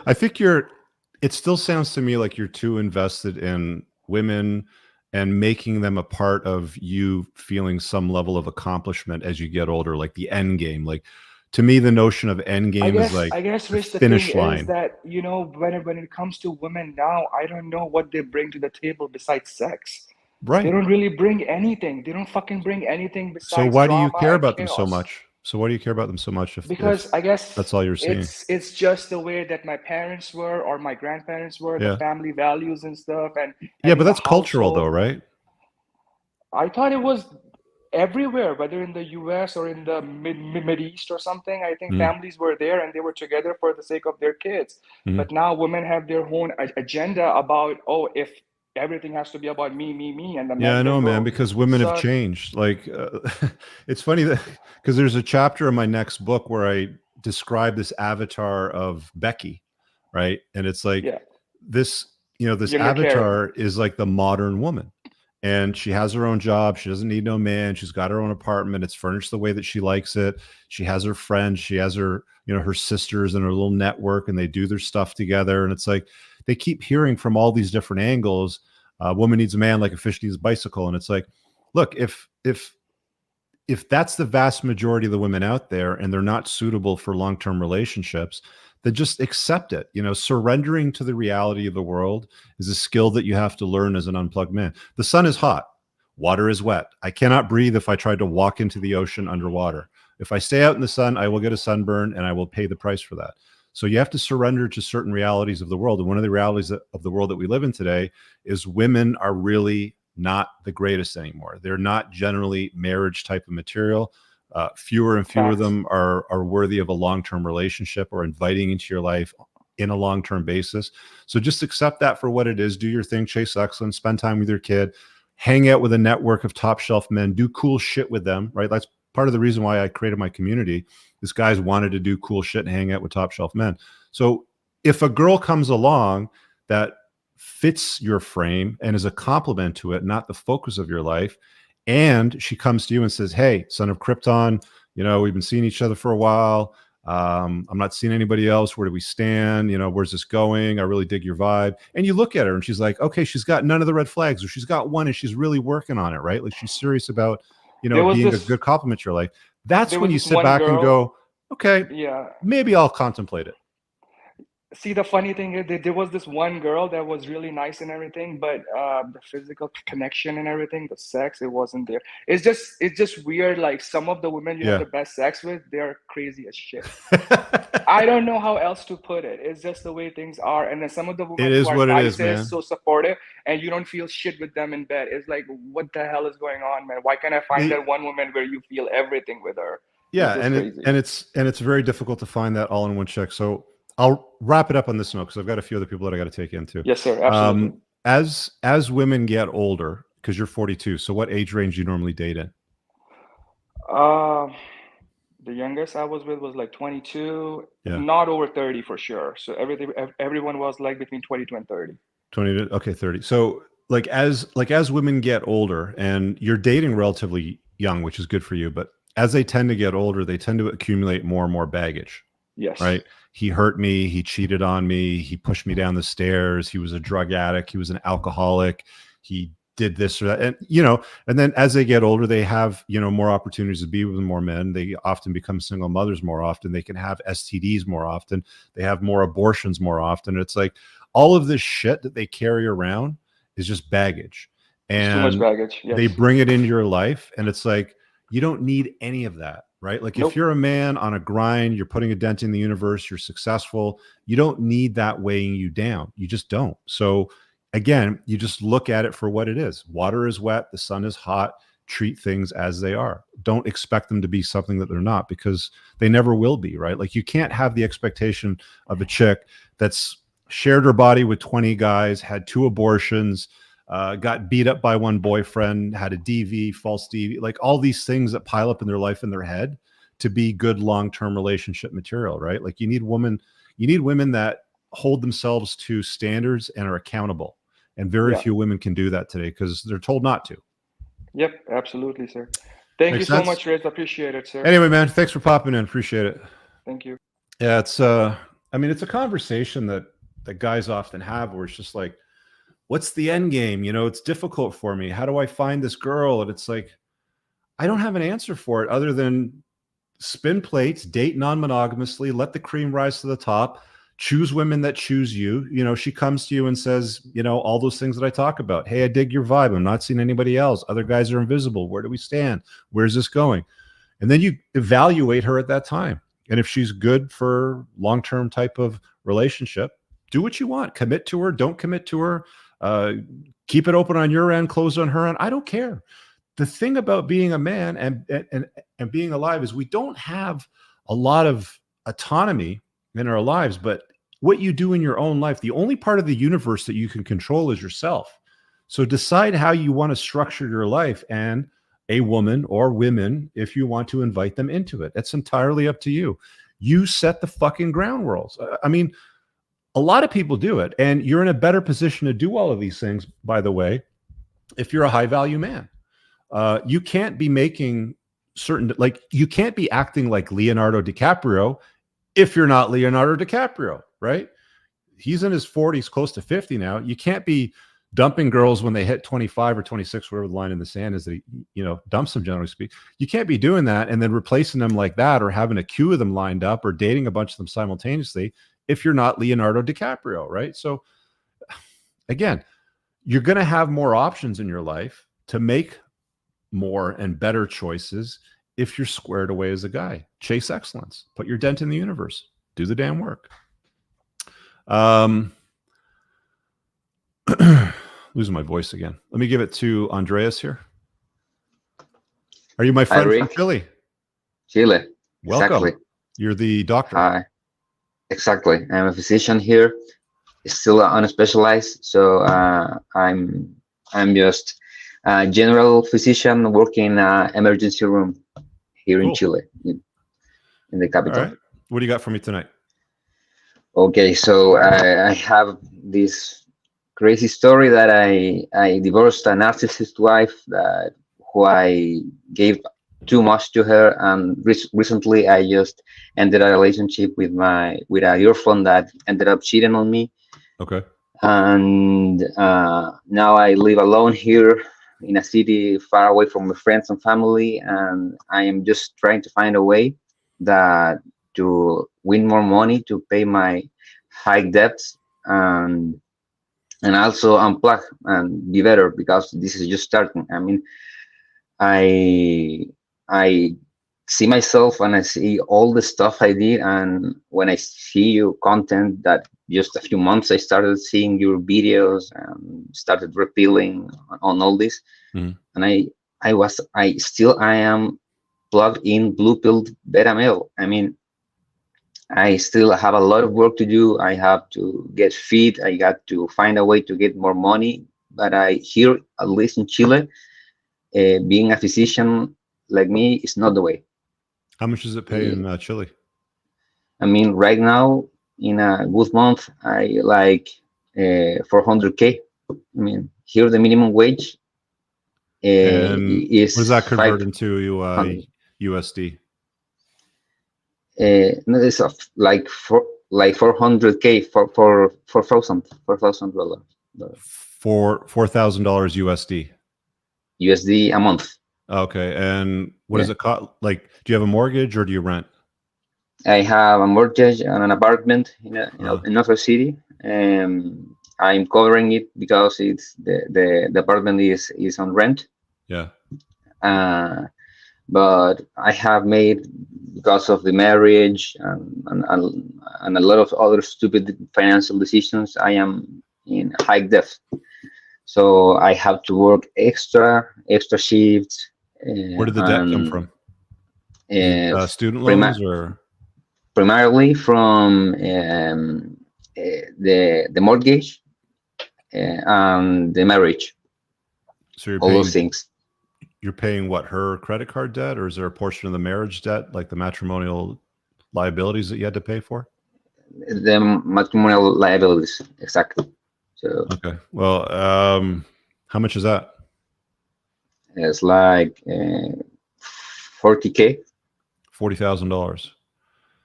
I think it still sounds to me like you're too invested in women and making them a part of you feeling some level of accomplishment as you get older, like the end game. Like, to me, the notion of end game is like I guess, the Rich, the thing finish is line. that, you know, when it comes to women now, I don't know what they bring to the table besides sex. They Right. don't really bring anything. They don't fucking bring anything So besides why do you drama care and about them so chaos. much? So why do you care about them so much if Because I guess that's all you're seeing? it's just the way that my parents were or my grandparents were, the Yeah. family values and stuff, and Yeah, but in the that's cultural though, household. right? I thought it was everywhere, whether in the US or in the Mid East or something. I think Mm-hmm. families were there and they were together for the sake of their kids. Mm-hmm. But now women have their own agenda about, oh, if everything has to be about me, and the Yeah, I men know, can man, go because women have suck. changed. Like, it's funny that because there's a chapter in my next book where I describe this avatar of Becky, right? And it's like Yeah, this, you know, this younger Karen. avatar is like the modern woman. And she has her own job. She doesn't need no man. She's got her own apartment. It's furnished the way that she likes it. She has her friends. She has her, you know, her sisters and her little network, and they do their stuff together. And it's like they keep hearing from all these different angles. Woman needs a man like a fish needs a bicycle. And it's like, look, if that's the vast majority of the women out there and they're not suitable for long-term relationships, then just accept it. You know, surrendering to the reality of the world is a skill that you have to learn as an unplugged man. The sun is hot. Water is wet. I cannot breathe if I tried to walk into the ocean underwater. If I stay out in the sun, I will get a sunburn and I will pay the price for that. So you have to surrender to certain realities of the world. And one of the realities of the world that we live in today is women are really not the greatest anymore. They're not generally marriage type of material. Fewer and fewer of them are worthy of a long-term relationship or inviting into your life in a long-term basis. So just accept that for what it is. Do your thing, chase excellence, spend time with your kid, hang out with a network of top shelf men, do cool shit with them, right? That's part of the reason why I created my community. This guys wanted to do cool shit and hang out with top shelf men. So if a girl comes along that fits your frame and is a complement to it, not the focus of your life, and she comes to you and says, hey, son of Krypton, you know, we've been seeing each other for a while. I'm not seeing anybody else. Where do we stand? You know, where's this going? I really dig your vibe. And you look at her and she's like, okay, she's got none of the red flags, or she's got one and she's really working on it, right? Like she's serious about, you know, being a good compliment to your life. That's when you sit back and go, okay, Yeah. maybe I'll contemplate it. See, the funny thing is there was this one girl that was really nice and everything, but the physical connection and everything, the sex, it wasn't there. It's just weird. Like some of the women you have the best sex with, they're crazy as shit. I don't know how else to put it. It's just the way things are. And then some of the women who are nicest, so supportive, and you don't feel shit with them in bed. It's like, what the hell is going on, man? Why can't I find that one woman where you feel everything with her? Yeah, it's very difficult to find that all in one chick. So I'll wrap it up on this note because I've got a few other people that I got to take into. Yes, sir. Absolutely. As women get older, because you're 42, so what age range do you normally date in? The youngest I was with was like 22, yeah. Not over 30 for sure. So everyone was like between 22 and 30. 20 to, okay, 30. So like as women get older, and you're dating relatively young, which is good for you, but as they tend to get older, they tend to accumulate more and more baggage. Yes. Right. He hurt me. He cheated on me. He pushed me down the stairs. He was a drug addict. He was an alcoholic. He did this or that. And, and then as they get older, they have, more opportunities to be with more men. They often become single mothers more often. They can have STDs more often. They have more abortions more often. It's like all of this shit that they carry around is just baggage. And too much baggage. Yes. They bring it into your life. And it's like, you don't need any of that. Right? Like if you're a man on a grind, you're putting a dent in the universe, you're successful, you don't need that weighing you down. You just don't. So again, you just look at it for what it is. Water is wet. The sun is hot. Treat things as they are. Don't expect them to be something that they're not, because they never will be, right? Like you can't have the expectation of a chick that's shared her body with 20 guys, had 2 abortions, got beat up by one boyfriend, had a DV, false DV, like all these things that pile up in their life in their head to be good long-term relationship material, right? Like you need women that hold themselves to standards and are accountable. And very few women can do that today because they're told not to. Yep, absolutely, sir. Thank you so much, Riz. Appreciate it, sir. Anyway, man, thanks for popping in. Appreciate it. Thank you. Yeah, it's it's a conversation that guys often have where it's just like, what's the end game? It's difficult for me. How do I find this girl? And it's like, I don't have an answer for it other than spin plates, date non-monogamously, let the cream rise to the top, choose women that choose you. She comes to you and says, all those things that I talk about. Hey, I dig your vibe. I'm not seeing anybody else. Other guys are invisible. Where do we stand? Where's this going? And then you evaluate her at that time. And if she's good for long-term type of relationship, do what you want. Commit to her. Don't commit to her. Keep it open on your end, close on her end. I don't care. The thing about being a man and being alive is we don't have a lot of autonomy in our lives, but what you do in your own life, the only part of the universe that you can control is yourself. So decide how you want to structure your life and a woman or women, if you want to invite them into it. It's entirely up to you. You set the fucking ground rules. I mean, a lot of people do it, and you're in a better position to do all of these things, by the way, if you're a high value man. You can't be making you can't be acting like Leonardo DiCaprio if you're not Leonardo DiCaprio, right? He's in his 40s, close to 50 now. You can't be dumping girls when they hit 25 or 26, whatever the line in the sand is that he, dumps them, generally speaking. You can't be doing that and then replacing them like that, or having a queue of them lined up, or dating a bunch of them simultaneously if you're not Leonardo DiCaprio, right? So again, you're going to have more options in your life to make more and better choices if you're squared away as a guy. Chase excellence. Put your dent in the universe. Do the damn work. Losing my voice again. Let me give it to Andreas here. Are you my friend from Chile? Chile. Welcome. Exactly. You're the doctor. Hi. Exactly. I'm a physician here. Still unspecialized, so I'm just a general physician working in an emergency room here in Chile, in the capital. All right. What do you got for me tonight? Okay, so I have this crazy story that I divorced a narcissist wife who I gave too much to her, and recently I just ended a relationship with a girlfriend that ended up cheating on me. Okay. And now I live alone here in a city far away from my friends and family, and I am just trying to find a way that to win more money to pay my high debts, and also unplug and be better, because this is just starting. I mean, I see myself and I see all the stuff I did, and when I see your content that just a few months I started seeing your videos and started repealing on all this, and I am plugged in blue pill beta male. I mean, I still have a lot of work to do. I have to get fit. I got to find a way to get more money. But I here, at least in Chile, being a physician like me is not the way. How much does it pay in Chile? I mean, right now in a good month, I like 400K. I mean, here the minimum wage is. What does that convert 500. into USD? No, it's like 400K for $4,000. $4,000 USD. USD a month. Okay, and what does it cost? Like, do you have a mortgage or do you rent? I have a mortgage and an apartment in another city. I'm covering it because it's the apartment is on rent. Yeah. But I have made, because of the marriage and a lot of other stupid financial decisions, I am in high debt. So I have to work extra shifts. Where did the debt come from? Student loans or? Primarily from the mortgage and the marriage. So you're all paying, those things. You're paying what, her credit card debt, or is there a portion of the marriage debt, like the matrimonial liabilities that you had to pay for? The matrimonial liabilities, exactly. So okay. Well, how much is that? It's like 40K. $40,000.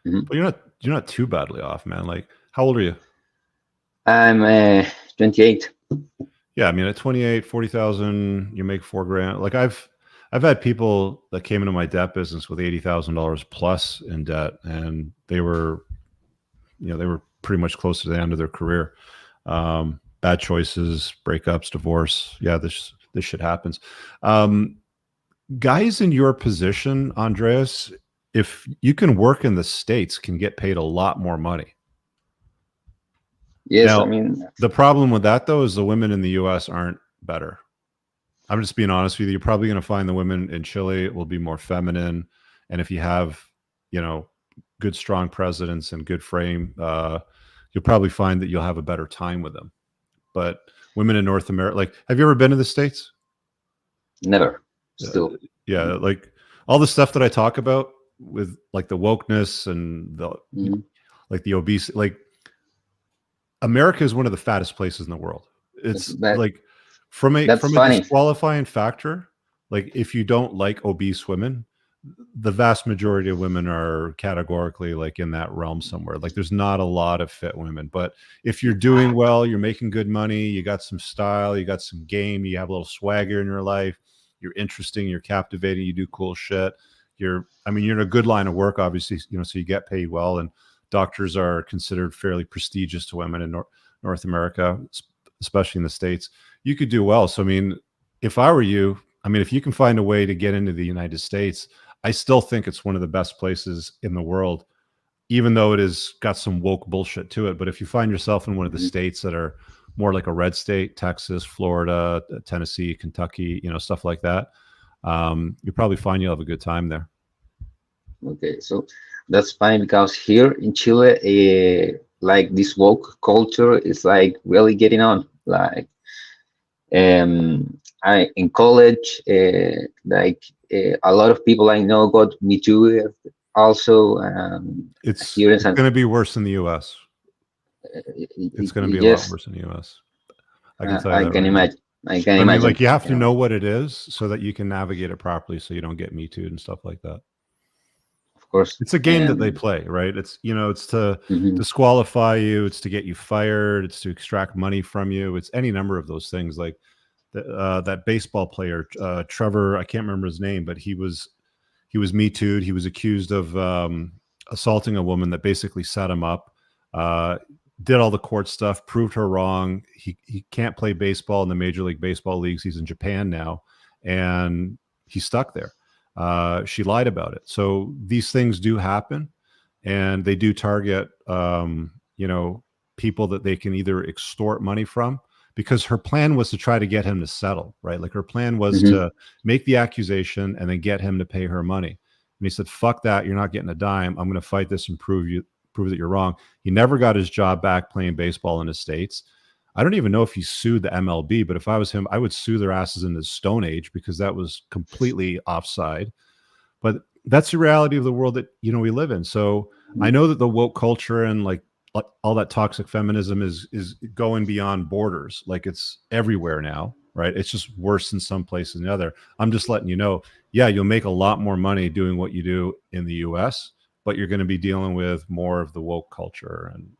But you're not too badly off, man. Like, how old are you? I'm 28. Yeah, I mean, at 28, 40,000, you make $4,000. Like, I've had people that came into my debt business with $80,000 plus in debt, and they were pretty much close to the end of their career. Bad choices, breakups, divorce. Yeah, this shit happens. Guys in your position, Andreas, if you can work in the States, can get paid a lot more money. Yes, now, I mean, the problem with that though is the women in the US aren't better. I'm just being honest with you. You're probably going to find the women in Chile will be more feminine, and if you have, good strong presidents and good frame, you'll probably find that you'll have a better time with them. But women in North America, like, have you ever been to the States? Never. Still. Yeah, like all the stuff that I talk about with like the wokeness and the like the obesity, like America is one of the fattest places in the world. It's like from a disqualifying factor, like if you don't like obese women, the vast majority of women are categorically like in that realm somewhere. Like there's not a lot of fit women, but if you're doing well, you're making good money, you got some style, you got some game, you have a little swagger in your life, you're interesting, you're captivating, you do cool shit. You're in a good line of work, obviously, so you get paid well, and doctors are considered fairly prestigious to women in North America, especially in the States. You could do well. So, I mean, if I were you, if you can find a way to get into the United States, I still think it's one of the best places in the world, even though it has got some woke bullshit to it. But if you find yourself in one of the states that are more like a red state, Texas, Florida, Tennessee, Kentucky, stuff like that, you probably find you'll have a good time there. Okay, so that's fine, because here in Chile, like this woke culture is like really getting on. Like, I in college, like a lot of people I know got Me Too. Also, it's going to be worse in the U.S. It's going to be a lot worse in the U.S. I can tell you that. Imagine. I can imagine. Like, you have to know what it is so that you can navigate it properly, so you don't get Me Too and stuff like that. Of course, it's a game that they play, right? It's it's to disqualify you, it's to get you fired, it's to extract money from you. It's any number of those things. Like that baseball player, Trevor, I can't remember his name, but he was Me Too'd. He was accused of assaulting a woman that basically set him up, did all the court stuff, proved her wrong. He can't play baseball in the Major League Baseball leagues. He's in Japan now, and he's stuck there. She lied about it. So these things do happen, and they do target, people that they can either extort money from, because her plan was to try to get him to settle, right? Like her plan was to make the accusation and then get him to pay her money. And he said, fuck that. You're not getting a dime. I'm going to fight this and prove that you're wrong. He never got his job back playing baseball in the States. I don't even know if he sued the MLB, but if I was him, I would sue their asses in the Stone Age, because that was completely offside. But that's the reality of the world that, we live in. So I know that the woke culture and like all that toxic feminism is going beyond borders. Like it's everywhere now, right? It's just worse in some places than the other. I'm just letting you know, yeah, you'll make a lot more money doing what you do in the US, but you're going to be dealing with more of the woke culture and,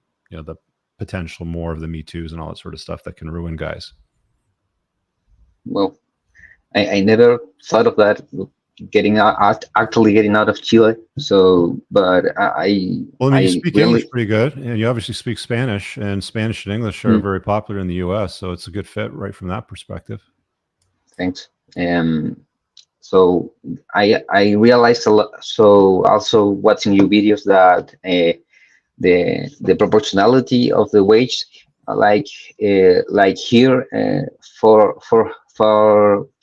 the potential more of the Me Too's and all that sort of stuff that can ruin guys. Well, I never thought of that, actually getting out of Chile. So, but you speak English pretty good, and you obviously speak Spanish, and Spanish and English are very popular in the US. So it's a good fit right from that perspective. Thanks. So I realized a lot. So also watching your videos that the proportionality of the wage, like here, for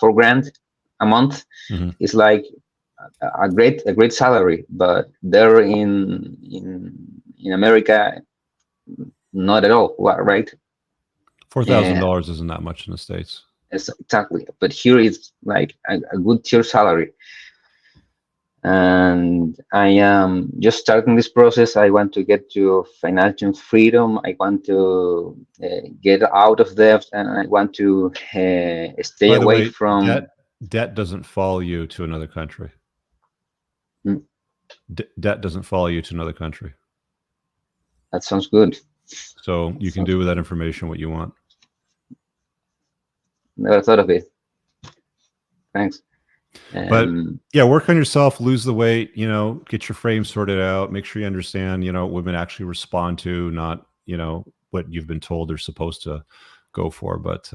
grand a month, is like a great salary, but there in America, not at all, right? $4,000 isn't that much in the States. Exactly, but here it's like a good tier salary. And I am just starting this process. I want to get to financial freedom. I want to get out of debt, and I want to stay away from debt. Doesn't follow you to another country. Debt doesn't follow you to another country. That sounds good. So you can do with that information what you want. Never thought of it. Thanks. But yeah, work on yourself, lose the weight, get your frame sorted out, make sure you understand, what women actually respond to, not, what you've been told they're supposed to go for. But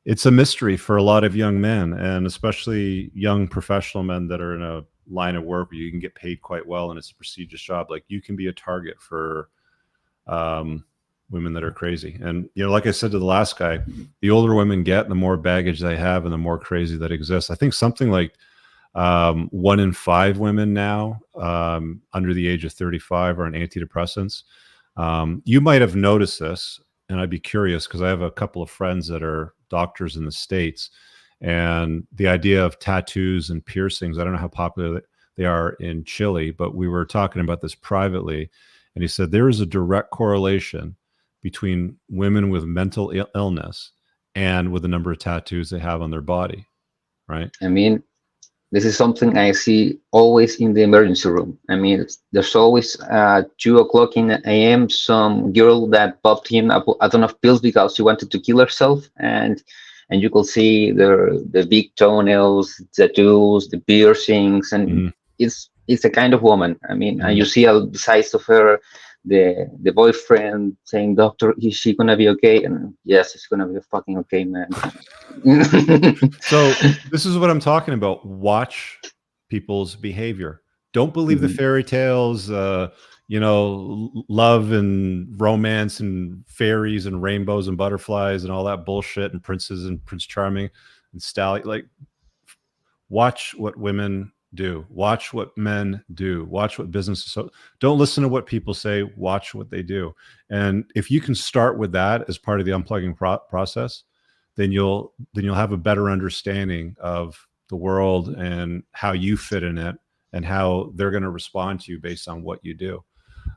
it's a mystery for a lot of young men, and especially young professional men that are in a line of work where you can get paid quite well and it's a prestigious job. Like you can be a target for women that are crazy. And, like I said to the last guy, the older women get, the more baggage they have and the more crazy that exists. I think something like 1 in 5 women now under the age of 35 are on antidepressants. You might have noticed this, and I'd be curious because I have a couple of friends that are doctors in the States, and the idea of tattoos and piercings, I don't know how popular they are in Chile, but we were talking about this privately, and he said there is a direct correlation between women with mental illness and with the number of tattoos they have on their body, right? I mean, this is something I see always in the emergency room. I mean, there's always 2 o'clock in the AM, some girl that popped in a ton of pills because she wanted to kill herself, and you could see the big toenails, tattoos, the piercings, and it's a kind of woman. I mean, and you see the size of her. The boyfriend saying, "Doctor, is she gonna be okay?" And yes, it's gonna be fucking okay, man. So this is what I'm talking about. Watch people's behavior. Don't believe the fairy tales, love and romance and fairies and rainbows and butterflies and all that bullshit and princes and Prince Charming and Stallion. Like, watch what women do, watch what men do, watch what businesses. So don't listen to what people say, watch what they do. And if you can start with that as part of the unplugging process, then you'll have a better understanding of the world and how you fit in it and how they're going to respond to you based on what you do.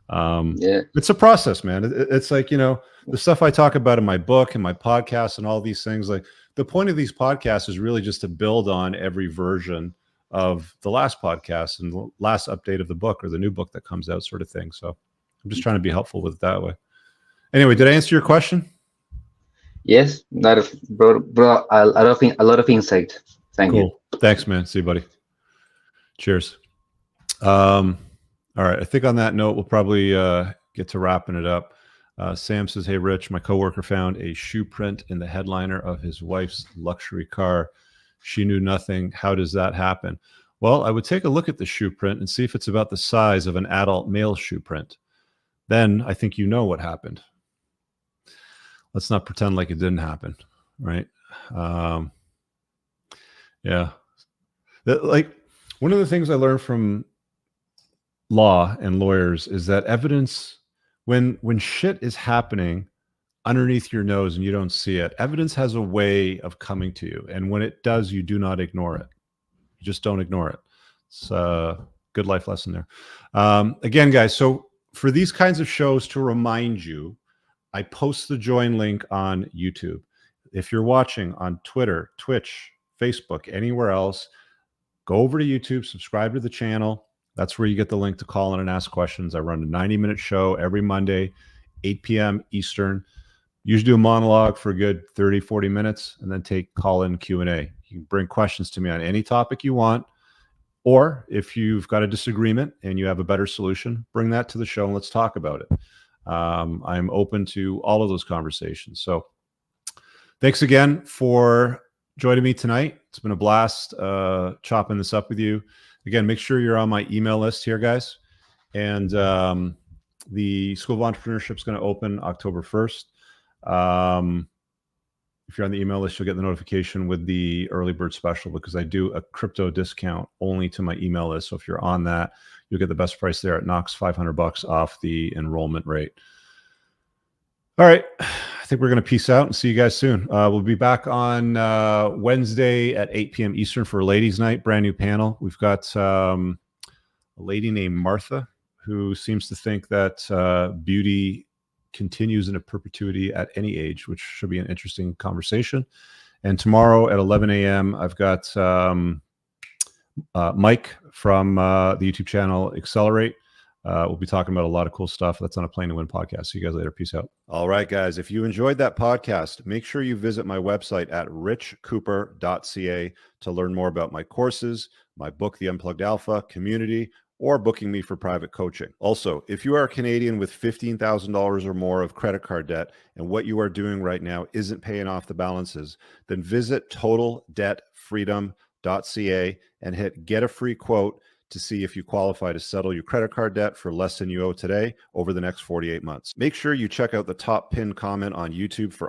It's a process, man. It's like, the stuff I talk about in my book and my podcast and all these things, like the point of these podcasts is really just to build on every version of the last podcast and the last update of the book or the new book that comes out, sort of thing. So I'm just trying to be helpful with it that way. Anyway, did I answer your question? Yes, that brought a lot of insight. Thank you. Thanks, man. See you, buddy. Cheers. All All right. I think on that note, we'll probably get to wrapping it up. Sam says, "Hey, Rich, my coworker found a shoe print in the headliner of his wife's luxury car. She knew nothing. How does that happen?" Well, I would take a look at the shoe print and see if it's about the size of an adult male shoe print. Then I think you know what happened. Let's not pretend like it didn't happen, right? Yeah. Like, one of the things I learned from law and lawyers is that evidence, when shit is happening underneath your nose and you don't see it, evidence has a way of coming to you. And when it does, you do not ignore it. You just don't ignore it. It's a good life lesson there. Again, guys, so for these kinds of shows, to remind you, I post the join link on YouTube. If you're watching on Twitter, Twitch, Facebook, anywhere else, go over to YouTube, subscribe to the channel. That's where you get the link to call in and ask questions. I run a 90-minute show every Monday, 8 p.m. Eastern. Usually do a monologue for a good 30, 40 minutes, and then take call-in Q&A. You can bring questions to me on any topic you want, or if you've got a disagreement and you have a better solution, bring that to the show and let's talk about it. I'm open to all of those conversations. So thanks again for joining me tonight. It's been a blast chopping this up with you. Again, make sure you're on my email list here, guys. And the School of Entrepreneurship is going to open October 1st. If you're on the email list, you'll get the notification with the early bird special, because I do a crypto discount only to my email list. So if you're on that, you'll get the best price there. It knocks $500 off the enrollment rate. All right. I think we're going to peace out and see you guys soon. We'll be back on Wednesday at 8 p.m. Eastern for Ladies Night, brand new panel. We've got a lady named Martha who seems to think that beauty continues in perpetuity at any age, which should be an interesting conversation. And tomorrow at 11 a.m., I've got Mike from the YouTube channel Accelerate. We'll be talking about a lot of cool stuff. That's on a Plane to Win podcast. See you guys later. Peace out. All right, guys. If you enjoyed that podcast, make sure you visit my website at richcooper.ca to learn more about my courses, my book, The Unplugged Alpha, community, or booking me for private coaching. Also, if you are a Canadian with $15,000 or more of credit card debt and what you are doing right now isn't paying off the balances, then visit totaldebtfreedom.ca and hit get a free quote to see if you qualify to settle your credit card debt for less than you owe today over the next 48 months. Make sure you check out the top pinned comment on YouTube for